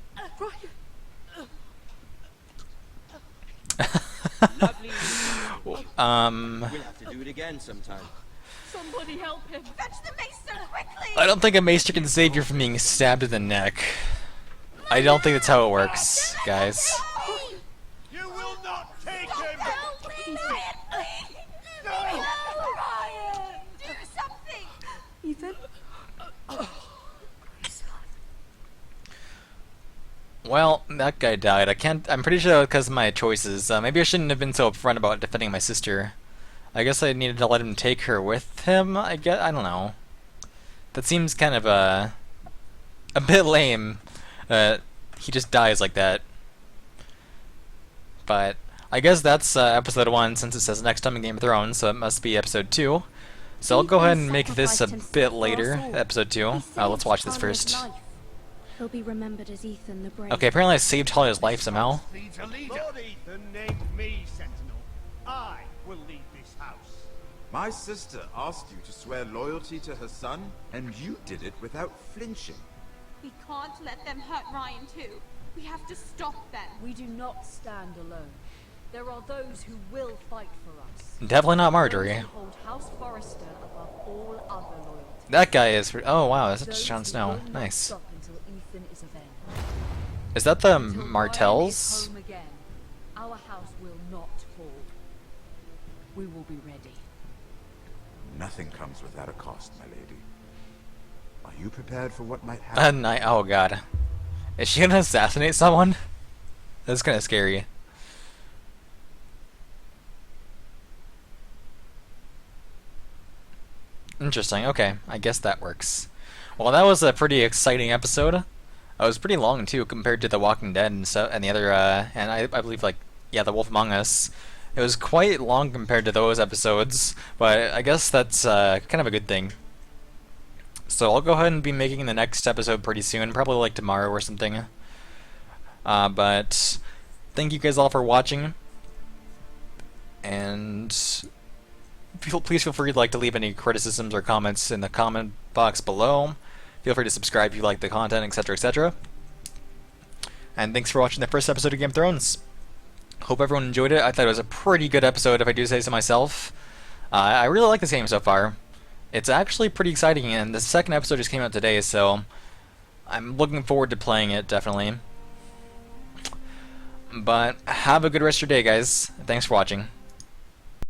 Lovely. We'll have to do it again sometime. Somebody help him. Fetch the maester quickly. I don't think a maester can save you from being stabbed in the neck. I don't think that's how it works, guys. You will not take him! Ryan, please. No. Ryan, do something. Ethan. Well, that guy died. I'm pretty sure that was because of my choices. Maybe I shouldn't have been so upfront about defending my sister. I guess I needed to let him take her with him, I don't know. That seems kind of, a bit lame. He just dies like that. But, I guess that's, episode 1, since it says next time in Game of Thrones, so it must be episode 2. So I'll go ahead and make this a bit later, episode 2. Let's watch this first. He'll be remembered as Ethan the Brave. Okay, apparently I saved Talia's life somehow. Lord Ethan named me Sentinel. I will lead this house. My sister asked you to swear loyalty to her son, and you did it without flinching. We can't let them hurt Ryan too. We have to stop them. We do not stand alone. There are those who will fight for us. Definitely not Marjorie. Those who hold House Forrester above all other loyalties. That guy is... Oh wow, that's Those Jon who Snow. will not Nice. stop until Ethan is avenged. Is that the Until Ryan is Martells? home again, our house will not fall. We will be ready. Nothing comes without a cost, my lady. Are you prepared for what might happen? Oh god. Is she gonna assassinate someone? That's kinda scary. Interesting, okay. I guess that works. Well, that was a pretty exciting episode. It was pretty long too compared to The Walking Dead and so and the other and I believe like The Wolf Among Us. It was quite long compared to those episodes, but I guess that's kind of a good thing. So I'll go ahead and be making the next episode pretty soon, probably like tomorrow or something. But thank you guys all for watching, and please feel free to leave any criticisms or comments in the comment box below. Feel free to subscribe if you like the content, etc., etc. And thanks for watching the first episode of Game of Thrones. Hope everyone enjoyed it. I thought it was a pretty good episode, if I do say so myself. I really like this game so far. It's actually pretty exciting, and the second episode just came out today, so I'm looking forward to playing it, definitely. But have a good rest of your day, guys. Thanks for watching.